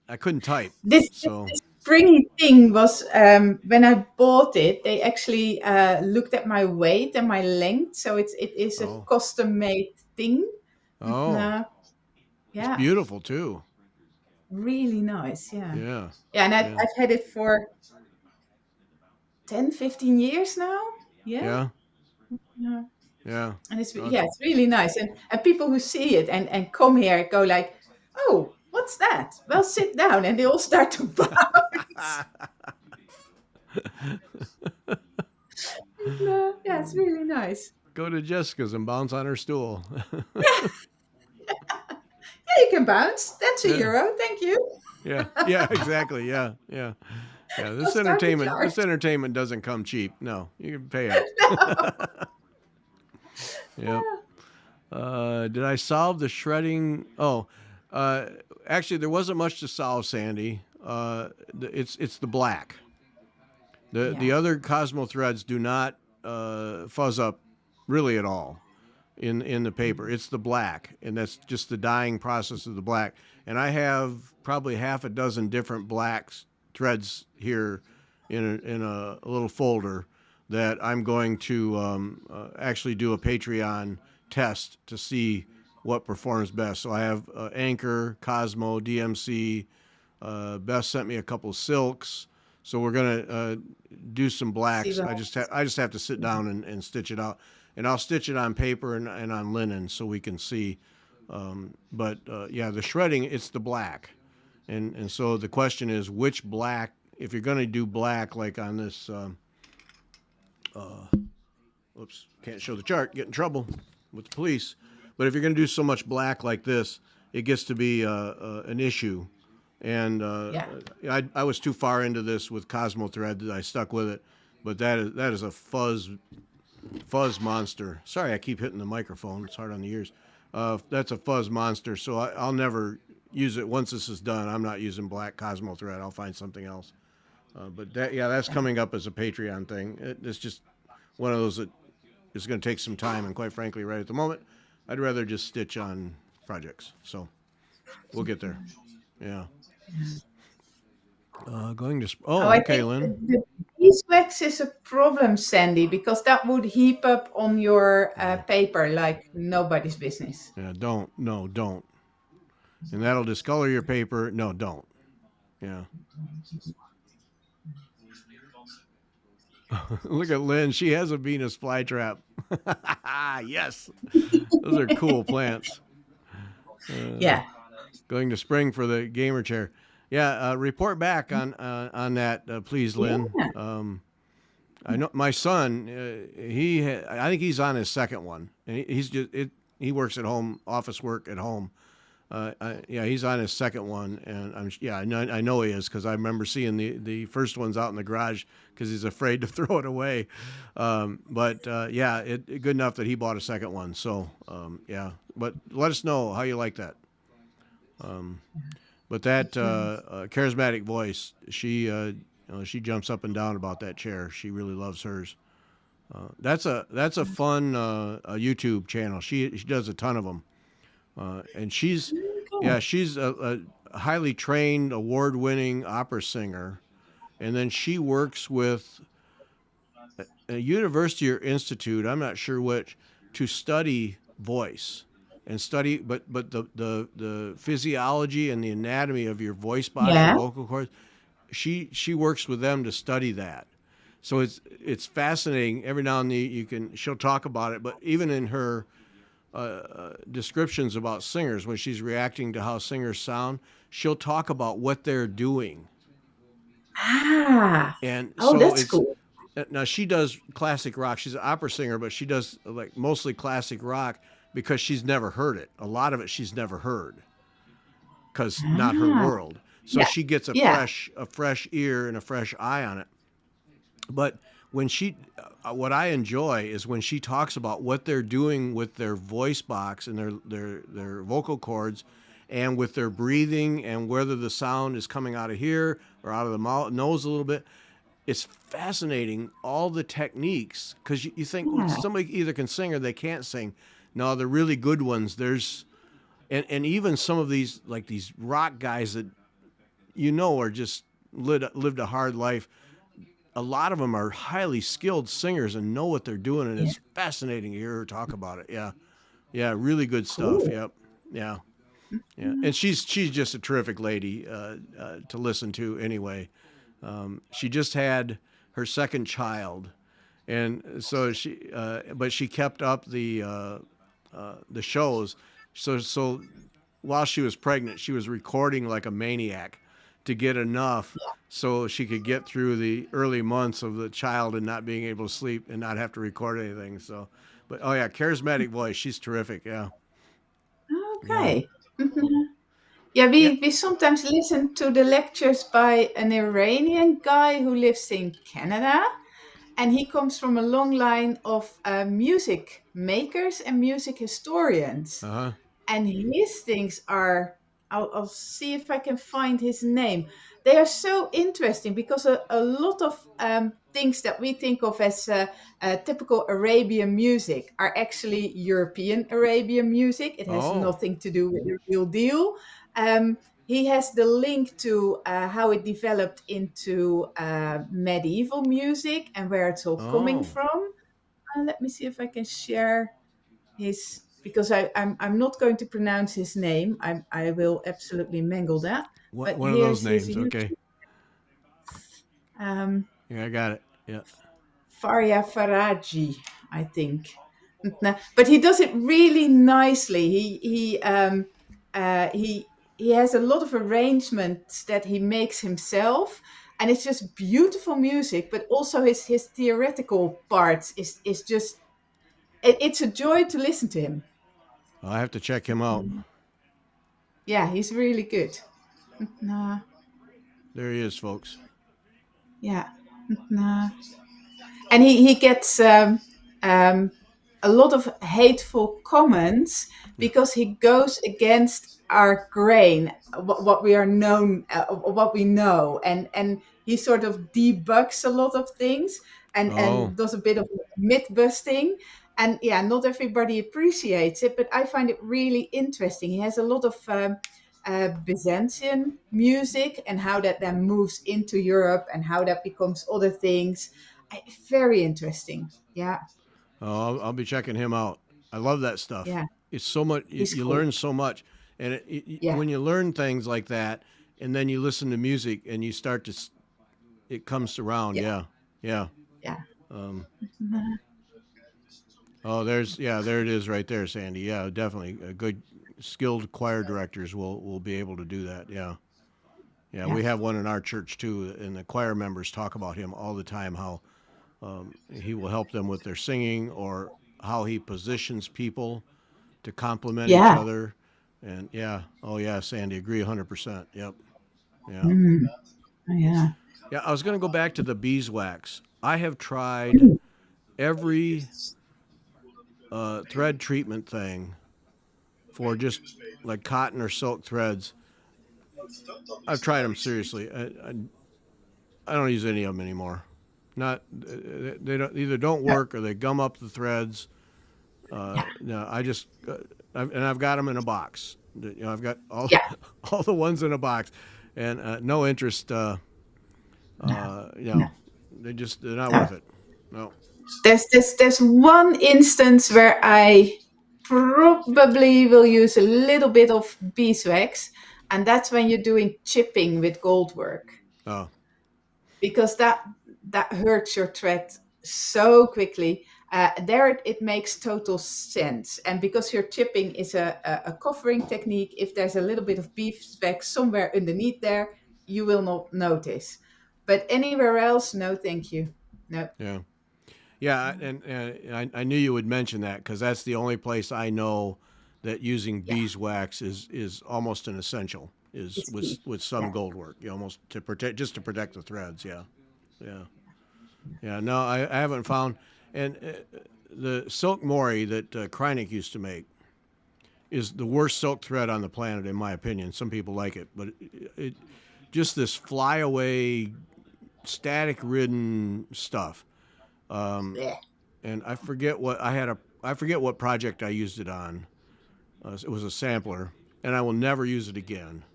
I couldn't type. So this springy thing was when I bought it, they actually looked at my weight and my length. So it is a oh custom made thing. oh, Uh, it's yeah. beautiful too. Really nice. Yeah. Yeah, Yeah. And yeah, I've had it for 10, 15 years now. Yeah. yeah, Yeah. yeah. And No, it's really nice. And people who see it and come here go like, oh, what's that? Well, sit down. And they all start to bounce. Yeah, it's really nice. Go to Jessica's and bounce on her stool. Yeah, you can bounce. That's a Yeah, euro. Thank you. yeah, yeah. Exactly. Yeah, yeah, yeah. I'll start to charge. This entertainment doesn't come cheap. No, you can pay up. Yep. Did I solve the shredding? Oh, uh, actually, there wasn't much to solve, Sandy. It's the black. The Yeah. other Cosmo threads do not fuzz up really at all in the paper. It's the black, and that's just the dyeing process of the black. And I have probably half a dozen different blacks threads here in a little folder that I'm going to actually do a Patreon test to see what performs best. So I have Anchor, Cosmo, DMC. Beth sent me a couple silks. So we're gonna do some See blacks. the I just have to sit down and stitch it out, and I'll stitch it on paper and on linen so we can see. But yeah, the shredding, it's the black, and so the question is which black. If you're gonna do black like on this, oops, can't show the chart. Get in trouble. with the police. But if you're going to do so much black like this, it gets to be an issue. And Yeah. I was too far into this with Cosmo Thread that I stuck with it. But that is a fuzz monster. Sorry, I keep hitting the microphone. It's hard on the ears. That's a fuzz monster. So I'll never use it once this is done. I'm not using black Cosmo Thread. I'll find something else. But that's coming up as a Patreon thing. It's just one of those that is going to take some time, and quite frankly, right at the moment, I'd rather just stitch on projects. So we'll get there. Yeah. Going to. Oh, Oh, I okay, think Lynn. the beeswax is a problem, Sandy, because that would heap up on your paper like nobody's business. Yeah, don't. No, don't. And that'll discolor your paper. No, don't. Yeah. Look at Lynn. She has a Venus flytrap. Yes. Those are cool plants. Yeah. Going to spring for the gamer chair. Yeah, report back on that, please, Lynn. Yeah. I know my son. I think he's on his second one, and he's just he works at home, office work at home. Yeah, he's on his second one, and I know he is because I remember seeing the first ones out in the garage because he's afraid to throw it away. Yeah, good enough that he bought a second one. So yeah, but let us know how you like that. But that charismatic voice, she jumps up and down about that chair. She really loves hers. That's a fun a YouTube channel. She does a ton of them. And she's a highly trained, award-winning opera singer, and then she works with a university or institute, I'm not sure which, to study voice and study, but the physiology and the anatomy of your voice box and Yeah. vocal cords. She works with them to study that. So it's fascinating. Every now and then she'll talk about it, but even in her descriptions about singers, when she's reacting to how singers sound, she'll talk about what they're doing. Ah. And Oh, so that's cool. now she does classic rock. She's an opera singer, but she does like mostly classic rock because she's never heard it. A lot of it she's never heard because not her Ah. world. So Yeah. she gets Yeah. a fresh ear and a fresh eye on it. But when what I enjoy is when she talks about what they're doing with their voice box and their vocal cords, and with their breathing, and whether the sound is coming out of here or out of the mouth, nose a little bit. It's fascinating, all the techniques, because you think, well, Yeah. somebody either can sing or they can't sing. No, the really good ones, and even some of these, like these rock guys that are just lived a hard life. A lot of them are highly skilled singers and know what they're doing, and Yeah. it's fascinating to hear her talk about it. Yeah, really good stuff. Cool. Yep, yeah, and she's just a terrific lady to listen to. Anyway, she just had her second child, and so but she kept up the shows. So while she was pregnant, she was recording like a maniac to get enough so she could get through the early months of the child and not being able to sleep and not have to record anything. So, but oh yeah, charismatic voice. She's terrific. Yeah. Yeah. Okay. Yeah, Yeah. we sometimes listen to the lectures by an Iranian guy who lives in Canada, and he comes from a long line of music makers and music historians. Uh-huh. And his things are, I'll see if I can find his name. They are so interesting because a lot of things that we think of as typical Arabian music are actually European Arabian music. It has Oh. nothing to do with the real deal. Um, he has the link to how it developed into medieval music and where it's all coming Oh. from. Let me see if I can share his, because I'm not going to pronounce his name. I will absolutely mangle that. But One of those here's his names. Okay. YouTube. Um, Yeah, I got it. Yeah. Faria Faraji, I think. But he does it really nicely. He has a lot of arrangements that he makes himself, and it's just beautiful music. But also his theoretical parts is just it's a joy to listen to him. I have to check him out. Yeah, he's really good. Nah, There he is, folks. yeah. Nah. And he gets um, a lot of hateful comments Yeah. because he goes against our grain, what we are known, what we know, and he sort of debunks a lot of things Oh, and does a bit of myth busting. And yeah, not everybody appreciates it, but I find it really interesting. He has a lot of Byzantine music and how that then moves into Europe and how that becomes other things. Very interesting. Yeah, I'll be checking him out. I love that stuff. yeah, It's so much. You, he's you cool. learn so much, and Yeah, when you learn things like that, and then you listen to music, and you start to, it comes around. yeah, Yeah, yeah. yeah. Um, Mhm. oh, there it is right there, Sandy. Yeah, definitely. A good, skilled choir directors will be able to do that. Yeah, yeah. Yeah, We have one in our church too, and the choir members talk about him all the time. How he will help them with their singing, or how he positions people to complement each yeah. other. And yeah, oh yeah, Sandy, agree 100%. Yep. Yeah. Mm, yeah. Yeah, I was going to go back to the beeswax. I have tried Mm, every thread treatment thing for just like cotton or silk threads. I've tried them seriously. I don't use any of them anymore. Not they don't either don't no, work or they gum up the threads. yeah, No, I just and I've got them in a box. I've got all yeah. all the ones in a box, and no interest. No, You no, know, they're not no. worth it. No. There's one instance where I probably will use a little bit of beeswax, and that's when you're doing chipping with gold work. Oh, Because that hurts your thread so quickly. There it makes total sense, and because your chipping is a covering technique, if there's a little bit of beeswax somewhere underneath there, you will not notice. But anywhere else, no, thank you. No. yeah, yeah, and I knew you would mention that because that's the only place I know that using Yeah, beeswax is almost an essential. Is it's key. with some Yeah, gold work, you almost to protect just to protect the threads. Yeah, yeah, yeah. No, I haven't found and the silk mori that Kreinik used to make is the worst silk thread on the planet, in my opinion. Some people like it, but it just this flyaway, static-ridden stuff. yeah. And I forget what I forget what project I used it on. It was a sampler, and I will never use it again.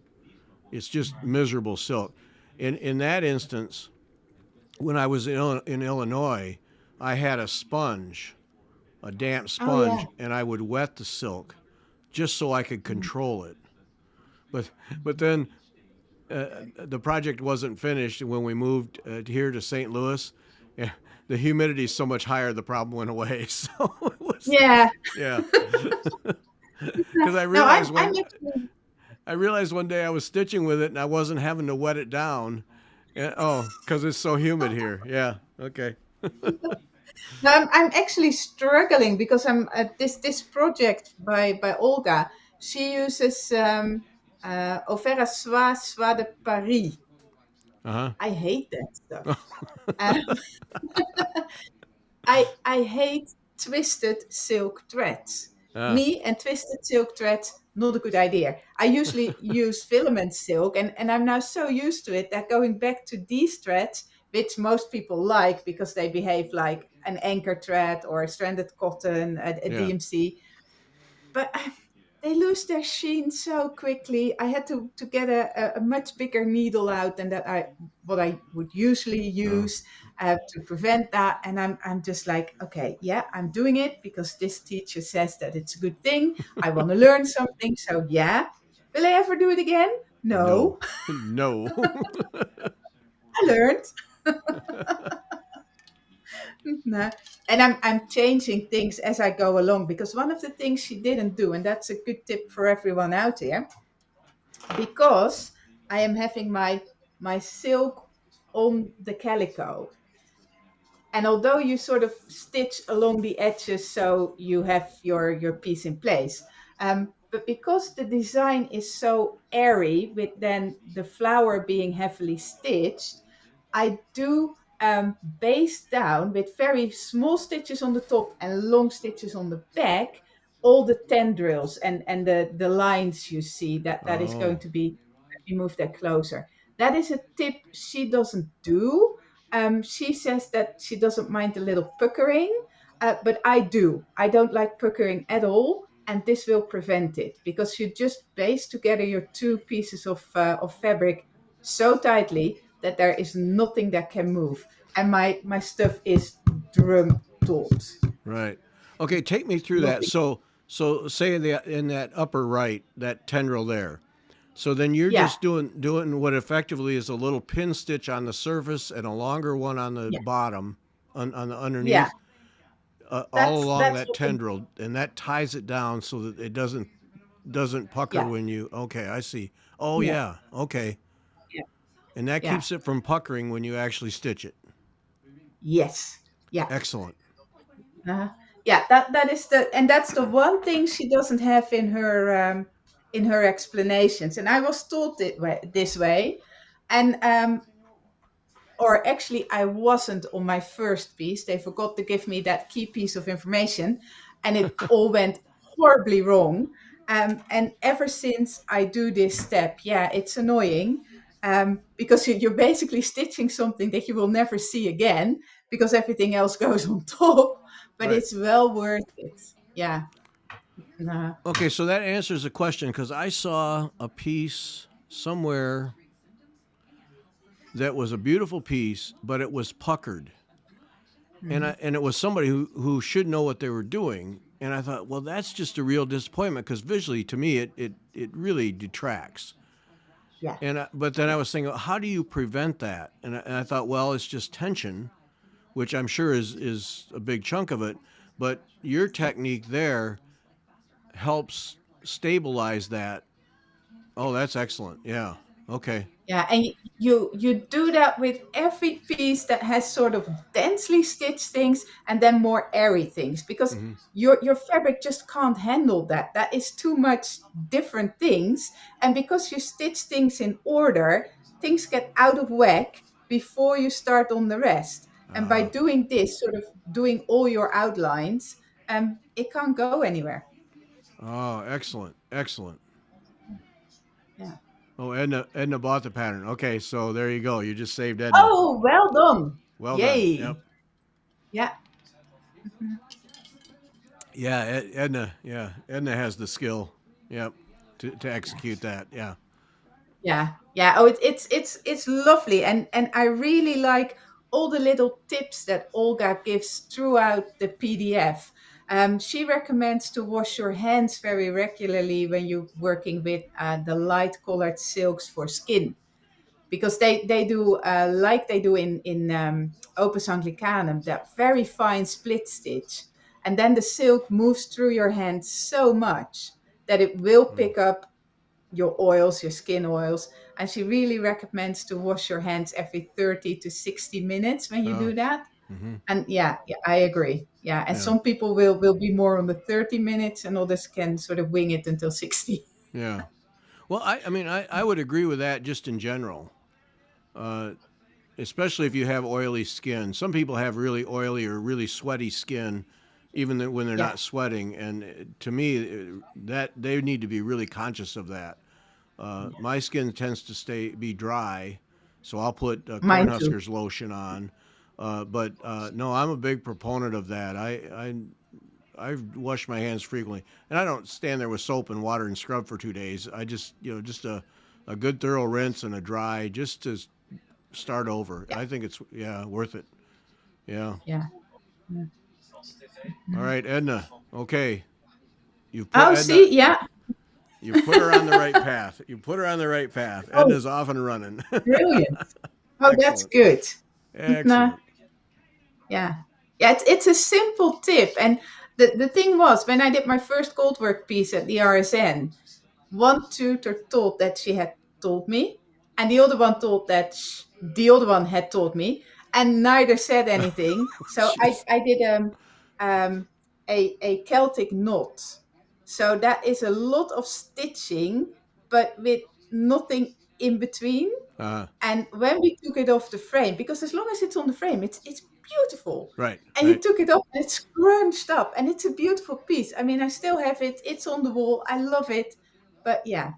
It's just miserable silk. In that instance, when I was in Illinois, I had a sponge, a damp Oh yeah. sponge, and I would wet the silk just so I could Mm. control it. But then the project wasn't finished when we moved here to St. Louis. Yeah, the humidity is so much higher, the problem went away. So it was, Yeah. yeah. Because No, I'm actually. I realized one day I was stitching with it and I wasn't having to wet it down. And, oh, because it's so humid here. Yeah. Okay. No, I'm actually struggling because I'm this project by Olga. She uses Overa Soie de Paris. Uh I hate that stuff. huh. Uh, I hate twisted silk threads. Ah, Me and twisted silk threads, not a good idea. I usually use filament silk, and I'm now so used to it that going back to these threads, which most people like because they behave like an anchor thread or a stranded cotton, a yeah. DMC, but they lose their sheen so quickly. I had to get a much bigger needle out than that I what I would usually Oh, use to prevent that. And I'm just like, okay, yeah, I'm doing it because this teacher says that it's a good thing. I want to learn something, so yeah. Will I ever do it again? no. No, No. I learned. No. And I'm changing things as I go along because one of the things she didn't do, and that's a good tip for everyone out here, because I am having my silk on the calico. And although you sort of stitch along the edges so you have your piece in place, but because the design is so airy, with then the flower being heavily stitched, I do base down with very small stitches on the top and long stitches on the back, all the tendrils and the lines you see that is going Oh, to be, let me move that closer. That is a tip she doesn't do. She says that she doesn't mind a little puckering, but I do. I don't like puckering at all, and this will prevent it because you just baste together your two pieces of fabric so tightly that there is nothing that can move. And my stuff is drum taut. right. Okay, take me through that. Lovely. So say in that upper right, that tendril there. So then you're Yeah, just doing what effectively is a little pin stitch on the surface and a longer one on the yeah, bottom, on the yeah. underneath, all along That's that what we, tendril, and that ties it down so that it doesn't pucker yeah, when you. Okay, I see. Oh yeah, yeah, okay, yeah, and that yeah. keeps it from puckering when you actually stitch it. Yes. Yeah. Excellent. Yeah, that is the, and that's the one thing she doesn't have in her explanations. And I was taught this way, and or actually, I wasn't on my first piece. They forgot to give me that key piece of information, and it all went horribly wrong. And ever since I do this step, yeah, it's annoying, because you're basically stitching something that you will never see again because everything else goes on top. But Right. it's well worth it. Yeah. Uh, Okay, so that answers the question because I saw a piece somewhere that was a beautiful piece, but it was puckered, mhm. and it was somebody who should know what they were doing. And I thought, well, that's just a real disappointment because visually, to me, it really detracts. Yeah. But then I was thinking, how do you prevent that? And I thought, well, it's just tension, which I'm sure is a big chunk of it. But your technique there helps stabilize that. Oh, that's excellent. Yeah. Okay. Yeah, and you do that with every piece that has sort of densely stitched things and then more airy things, because Hmm. your fabric just can't handle that. That is too much different things, and because you stitch things in order, things get out of whack before you start on the rest. And by Uh, doing this, sort of doing all your outlines, it can't go anywhere. oh, excellent. Excellent. Yeah. Oh, Edna bought the pattern. Okay, so there you go. You just saved Edna. Oh, well done! Well done. Yep. Yay! Yeah. Mhm. Yeah, Edna. Yeah, Edna has the skill. Yep. To execute that. Yeah. Yeah, yeah. Oh, it's lovely, and I really like all the little tips that Olga gives throughout the PDF. She recommends to wash your hands very regularly when you're working with the light colored silks for skin, because they do like they do in Opus Anglicanum, that very fine split stitch, and then the silk moves through your hands so much that it will Mm. pick up your oils, your skin oils. And she really recommends to wash your hands every 30 to 60 minutes when you Oh. do that. Mm-hmm. And yeah, yeah, I agree. Yeah. And Yeah. some people will be more on the 30 minutes and others can sort of wing it until 60. Yeah. Well, I mean, I would agree with that just in general, uh, especially if you have oily skin. Some people have really oily or really sweaty skin, even when they're Yeah, not sweating. And to me, that they need to be really conscious of that. My skin tends to be dry, so I'll put mine too. Cornhusker's lotion on. But no, I'm a big proponent of that. I wash my hands frequently, and I don't stand there with soap and water and scrub for 2 days. I just just a good thorough rinse and a dry just to start over. Yeah, I think it's worth it. Yeah. yeah. Yeah. All right, Edna. Okay, you put Oh, Edna. see, yeah. You put her on the right path. You put her on the right path. Oh, Edna's off and running. brilliant. Oh, that's Excellent. good. Nah, Excellent. yeah. Yeah, it's a simple tip. And the thing was, when I did my first gold work piece at the RSN, one tutor thought that she had told me, and the other one thought that the other one had told me. and neither said anything. So Jeez. I did um, a Celtic knot. So that is a lot of stitching, but with nothing in between. Uh, And when we took it off the frame, because as long as it's on the frame, it's beautiful. right, And you right. took it off and it's scrunched up and it's a beautiful piece. I mean, I still have it. It's on the wall. I love it. But yeah,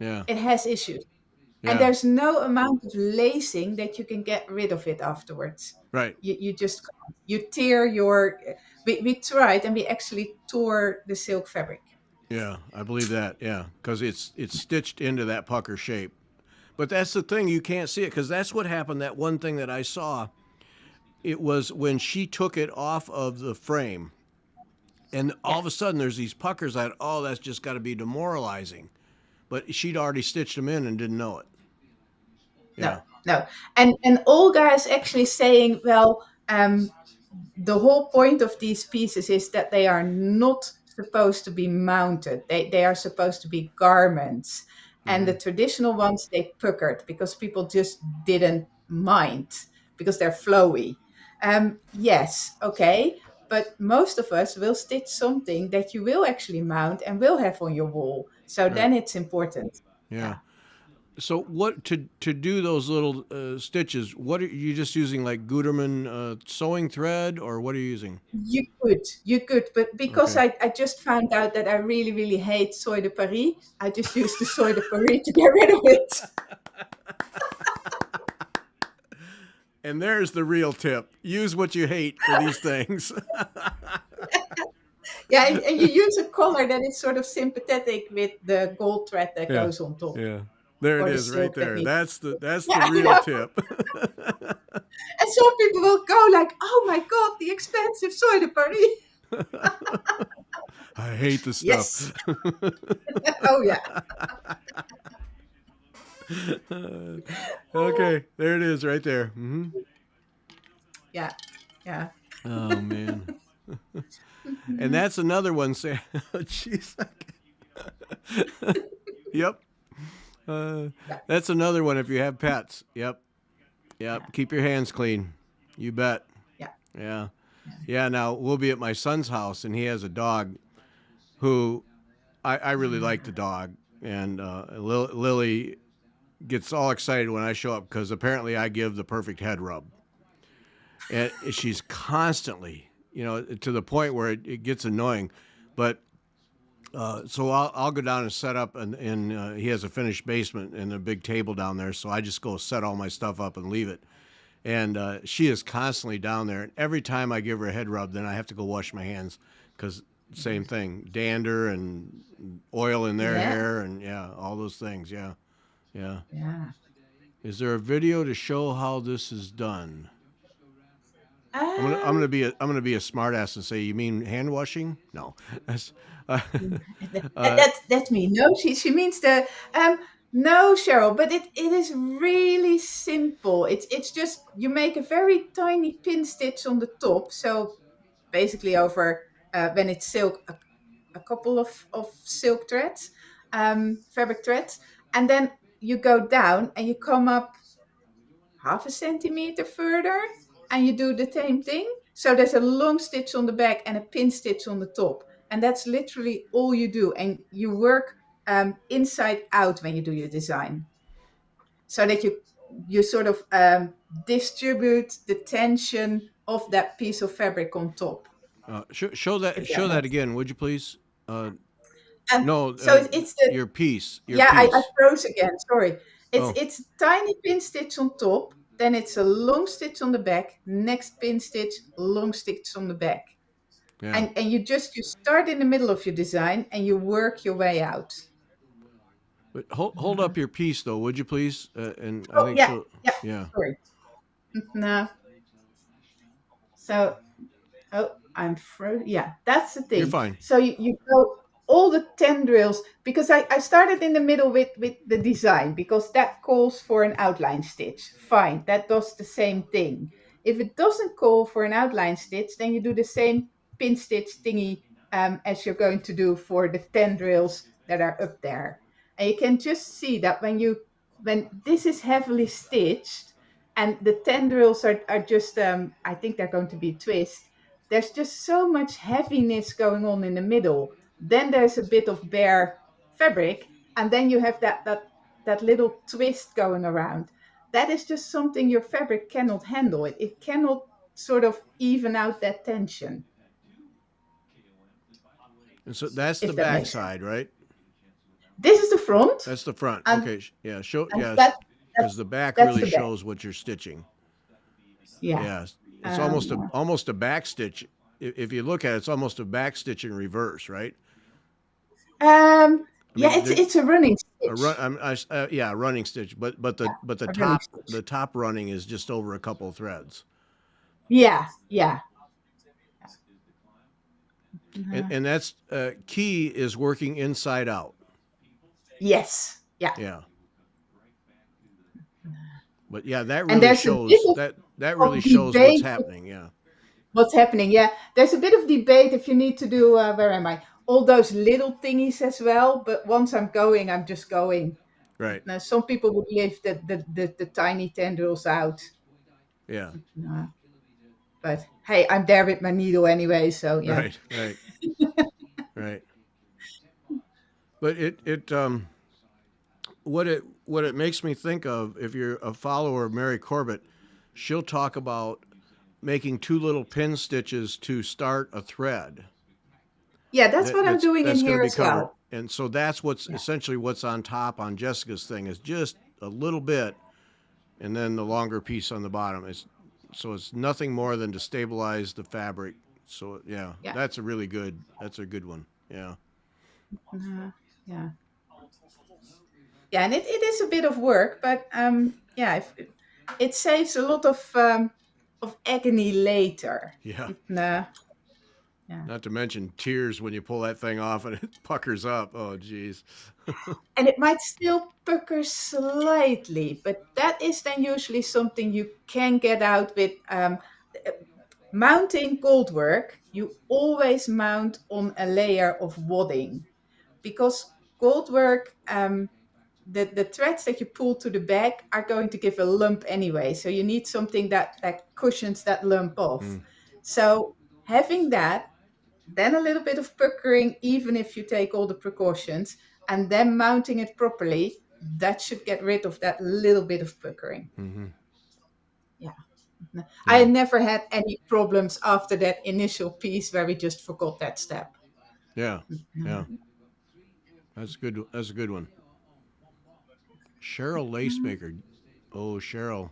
Yeah, it has issues. And yeah, there's no amount of lacing that you can get rid of it afterwards. right. You just can't. You tear your. We tried and we actually tore the silk fabric. Yeah, I believe that. Yeah, because it's stitched into that pucker shape. But that's the thing, you can't see it because that's what happened. That one thing that I saw, it was when she took it off of the frame, and all Yeah. of a sudden there's these puckers. I thought, oh, that's just got to be demoralizing. But she'd already stitched them in and didn't know it. No, Yeah, no. And Olga is actually saying, well, the whole point of these pieces is that they are not supposed to be mounted. They are supposed to be garments. And mm-hmm. the traditional ones they puckered because people just didn't mind because they're flowy. Yes, okay. But most of us will stitch something that you will actually mount and will have on your wall. So Right. then it's important. Yeah. Yeah. So what to do those little stitches? What are you just using like Gutermann sewing thread, or what are you using? You could, but because Okay. I just found out that I really, really hate soy de Paris, I just used the soy de Paris to get rid of it. And there's the real tip: use what you hate for these things. Yeah, and you use a color that is sort of sympathetic with the gold thread that Yeah, goes on top, yeah. There it or the is, right silk that there. needs. That's the Yeah, I real know. tip. And some people will go like, "Oh my God, the expensive soy de Paris." I hate the stuff. Yes. Oh yeah. Okay, there it is, right there. Hmm. Yeah. Yeah. Oh man, and that's another one. Say, jeez. Yep. Uh, Yeah. that's another one if you have pets. Yep. Yep. Yeah. Keep your hands clean. You bet. Yeah. Yeah. Yeah. Now we'll be at my son's house, and he has a dog who I really like the dog, and Lily gets all excited when I show up because apparently I give the perfect head rub, and she's constantly, to the point where it gets annoying, but. So I'll go down and set up, and he has a finished basement and a big table down there. So I just go set all my stuff up and leave it. And she is constantly down there. And every time I give her a head rub, then I have to go wash my hands because same thing, dander and oil in their Yeah. hair, and yeah, all those things. Yeah, yeah. Yeah. Is there a video to show how this is done? I'm gonna Um, be a smartass and say, you mean hand washing? No, that's, uh, uh, that's me. No, she means the no, Cheryl, but it is really simple. It's just you make a very tiny pin stitch on the top. So basically over when it's silk, a couple of silk threads, fabric threads, and then you go down and you come up half a centimeter further and you do the same thing. So there's a long stitch on the back and a pin stitch on the top. And that's literally all you do. And you work inside out when you do your design. So that you sort of distribute the tension of that piece of fabric on top. show that If that show that makes again, would you please? and No, so it's the your piece, your yeah, I piece. froze again. Sorry. Oh, It's tiny pin stitch on top, then it's a long stitch on the back, next pin stitch, long stitch on the back. yeah. And you start in the middle of your design and you work your way out. But hold up your piece though, would you please? And I Oh think yeah, she'll. yeah. Yeah, Sorry. No. So oh, I'm frozen. Yeah, that's the you're thing. fine. So you go all the tendrils because I started in the middle with the design because that calls for an outline stitch. Fine, that does the same thing. If it doesn't call for an outline stitch, then you do the same pin stitch thingy as you're going to do for the tendrils that are up there. And you can just see that when this is heavily stitched, and the tendrils are just I think they're going to be twist. There's just so much heaviness going on in the middle. Then there's a bit of bare fabric, and then you have that little twist going around. That is just something your fabric cannot handle. It cannot sort of even out that tension, And so that's the if that back makes sense. side, right? This is the front, That's the front. and Okay. Yeah. Show. and Yeah. that, Because that the back that's really the back. shows what you're stitching. Yeah. Yeah. It's Um, almost a back stitch. If you look at it, it's almost a back stitch in reverse, right? I yeah, mean, it's a running a run. stitch. Yeah, a running stitch. But A running the stitch. top running is just over a couple of threads, Yeah, yeah. Uh, and that's key is working inside out. yes, yeah. Yeah. But yeah, that And really there's a bit shows that really of shows what's debate happening. Yeah. what's happening. Yeah, there's a bit of debate if you need to do, where am I? All those little thingies as well. But once I'm going, I'm just going. Right. Now, some people would leave the tiny tendrils out. Yeah. Uh, but hey, I'm there with my needle anyway, so yeah. Right. Right. Right. But what it makes me think of, if you're a follower of Mary Corbett, she'll talk about making two little pin stitches to start a thread Yeah, that's what I'm doing in that's going to here be as covered. well. And so that's what's Yeah. essentially what's on top on Jessica's thing is just a little bit, and then the longer piece on the bottom is so it's nothing more than to stabilize the fabric. So yeah, Yeah. that's a good one. Yeah. Yeah. Yeah, and it is a bit of work, but yeah, if, it saves a lot of agony later. Yeah. Nah, yeah, Not to mention tears when you pull that thing off and it puckers up. Oh, geez. and it might still pucker slightly, but that is then usually something you can get out with mounting gold work. You always mount on a layer of wadding because gold work. The threads that you pull to the back are going to give a lump anyway. So you need something that cushions that lump off. Mm, So having that, then a little bit of puckering, even if you take all the precautions, and then mounting it properly, that should get rid of that little bit of puckering. mm-hmm. Yeah. I Yeah. never had any problems after that initial piece where we just forgot that step. Yeah. Yeah. That's good. That's a good one. Cheryl Lacemaker. Oh, Cheryl.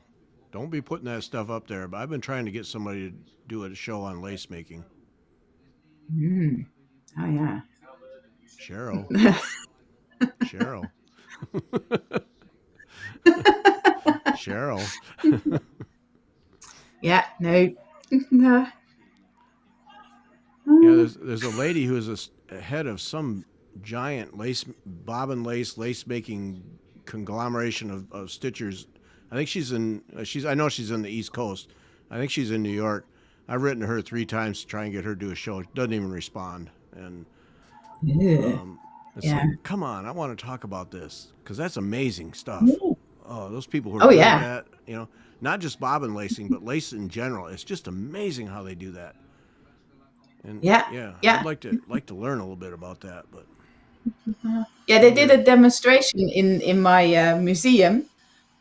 Don't be putting that stuff up there. But I've been trying to get somebody to do a show on lace making. Mm. Oh, yeah. Cheryl. Cheryl. Cheryl. Yeah, no. No. Yeah, there's a lady who is a head of some giant lace making conglomeration of stitchers. I think I know she's in the East Coast. I think she's in New York. I've written to her 3 times to try and get her to do a show. She doesn't even respond. And Yeah. it's Yeah. like, come on, I want to talk about this because that's amazing stuff. Oh, those people who are Oh good at yeah. that, not just bobbin lacing, but lace in general. It's just amazing how they do that. And Yeah. yeah, I'd Yeah. like to learn a little bit about that, but Yeah, they we'll did get a demonstration in my museum,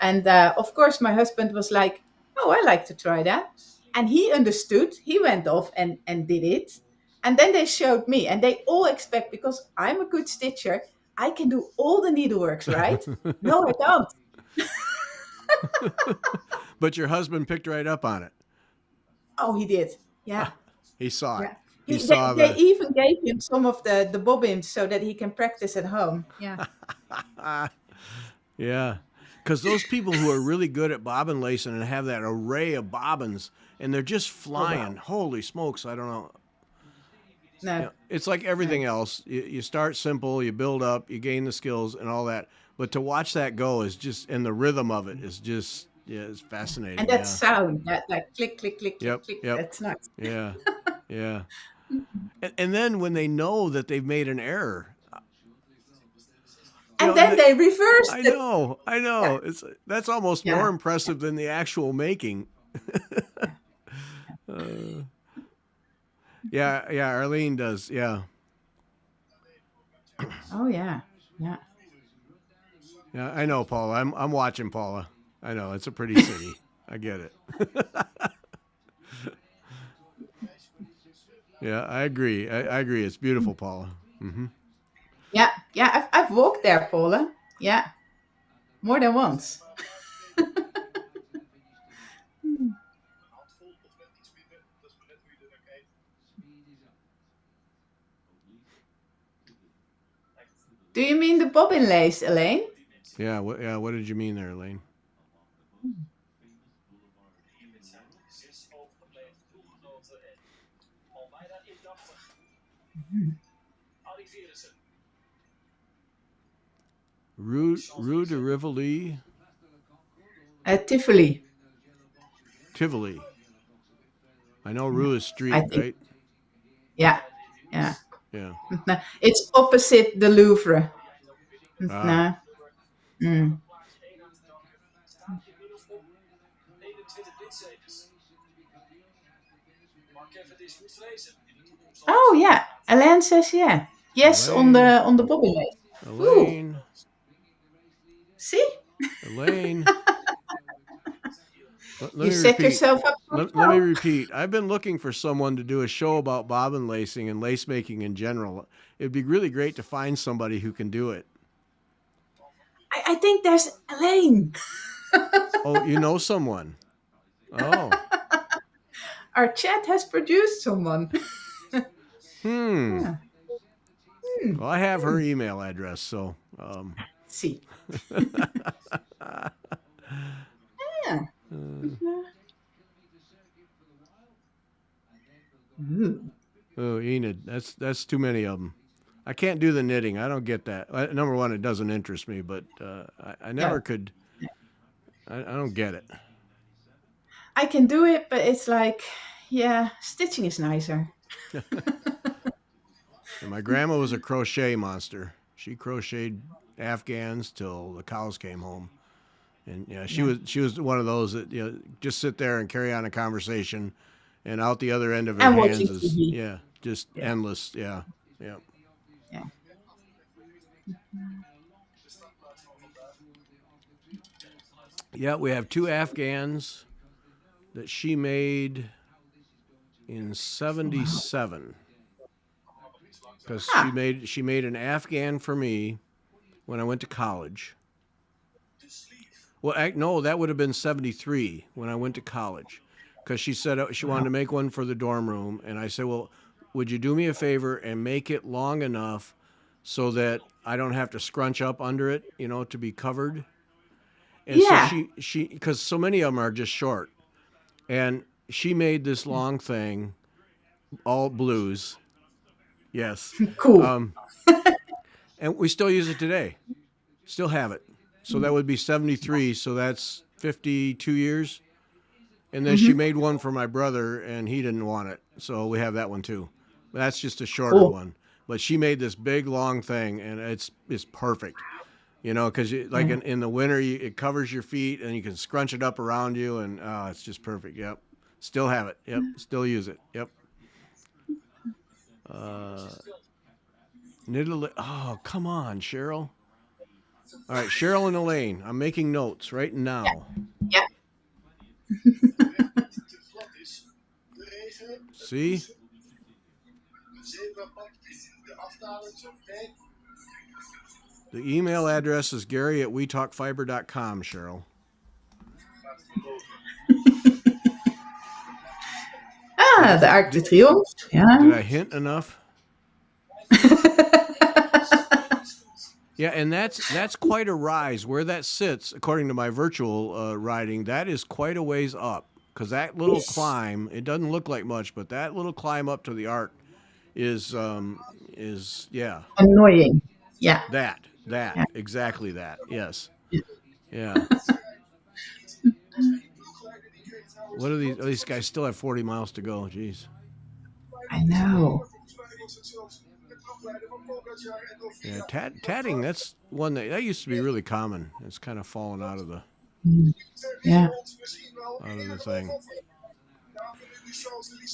and of course my husband was like, "Oh, I like to try that," and he understood. He went off and did it, and then they showed me, and they all expect because I'm a good stitcher, I can do all the needleworks, right? No, I don't. but your husband picked right up on it. Oh, he did. Yeah, He saw it. yeah. He They, saw they the even gave him some of the bobbins so that he can practice at home. Yeah. yeah. Because those people who are really good at bobbin lacing and have that array of bobbins and they're just Oh flying. wow. Holy smokes! I don't know. No. It's like No. everything else. You start simple, you build up, you gain the skills and all that. But to watch that go is just, and the rhythm of it is just, yeah, it's And fascinating. that Yeah. sound, that click, click, click, click, Yep. click, Yep. that's nice. Yeah. Yeah. And then when they know that they've made an error, And then they reversed I it. know, I Yeah, know. That's almost more yeah, impressive than the actual making. yeah. uh, yeah, yeah. Arlene does. Yeah, Oh yeah, yeah. yeah. I know, Paula. I'm watching, Paula. I know it's a pretty city. I get it. Yeah, I agree. I agree. It's beautiful, Paula. Hmm. Yeah, yeah. I've walked there, Paula. Yeah, more than once. Hmm. Do you mean the bobbin lace, Elaine? Yeah. Yeah. What did you mean there, Elaine? Rue de Rivoli, Tivoli, Tivoli. I know yeah, Rue is I street, think. right? Yeah, yeah. Yeah. No, it's opposite the Louvre. Ah. No. Mm. Oh yeah, Elaine says yeah. Yes, Elaine. on the bobbin lace. Ooh, Elaine. see, Elaine. Let you me set repeat. yourself up for Let me trouble. repeat. I've been looking for someone to do a show about bobbin lacing and lace making in general. It'd be really great to find somebody who can do it. I think there's Elaine. Oh, you know someone. Oh. Our chat has produced someone. Hmm. Yeah. Hmm. Well, I have her Hmm. email address, so See. Yeah. Ooh. oh, Enid, that's too many of them. I can't do the knitting. I don't get that. Number one, it doesn't interest me, but I never No, could. I don't get it. I can do it, but it's like, yeah, stitching is nicer. And my grandma was a crochet monster. She crocheted Afghans till the cows came home. And yeah, Yeah. she was one of those that just sit there and carry on a conversation, and out the other end of her And watching hands is TV. just Yeah. endless. Yeah, yeah, Yeah. yeah. We have two Afghans that she made in Wow. '77 because Huh. she made an Afghan for me when I went to college. Well, no, that would have been '73 when I went to college, because she said she wanted Wow. to make one for the dorm room, and I said, well, would you do me a favor and make it long enough so that I don't have to scrunch up under it, to be covered. And so Yeah. she because so many of them are just short, and she made this long thing, all blues, yes, Cool. um, and we still use it today, still have it. So that would be '73, so that's 52 years. And then she Mm-hmm. made one for my brother, and he didn't want it, so we have that one too. But that's just a shorter Cool. one. But she made this big long thing, and it's perfect. Because like Yeah. in the winter, it covers your feet, and you can scrunch it up around you, and it's just perfect. Yep, still have it. Yep, still use it. Yep. Uh, oh, come on, Cheryl. All right, Cheryl and Elaine. I'm making notes right now. Yeah. See, the email address is Gary at wetalkfiber.com, Cheryl. Ah, de Arc de Triomphe. Did Yeah. I hint enough? Yeah, and that's quite a rise. Where that sits, according to my virtual riding, that is quite a ways up. Because that little Yes. climb, it doesn't look like much, but that little climb up to the arc is yeah, Annoying. Yeah. that Yeah. exactly that. Yes, Yeah. yeah. What are these? Oh, these guys still have 40 miles to go. Jeez. I know. Yeah, tatting. That's one that used to be really common. It's kind of fallen out of the Yeah. thing.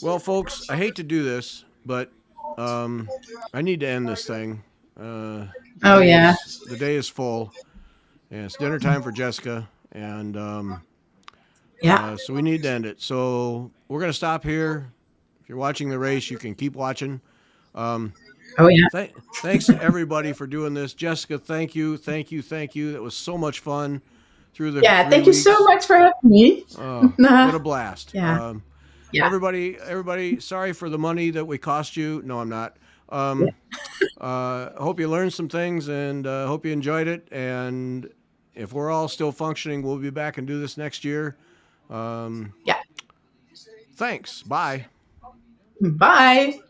Well, folks, I hate to do this, but I need to end this thing. Oh yeah. The day is full, and it's dinner time for Jessica, and Yeah. so we need to end it. So we're gonna stop here. If you're watching the race, you can keep watching. Um, Oh yeah. Thanks to everybody for doing this. Jessica, thank you. That was so much fun through the Yeah. 3 Thank you so weeks. much for having me. What a blast. Yeah. Yeah. Everybody, sorry for the money that we cost you. No, I'm not. Hope you learned some things, and hope you enjoyed it. And if we're all still functioning, we'll be back and do this next year. Yeah. Thanks. Bye. Bye.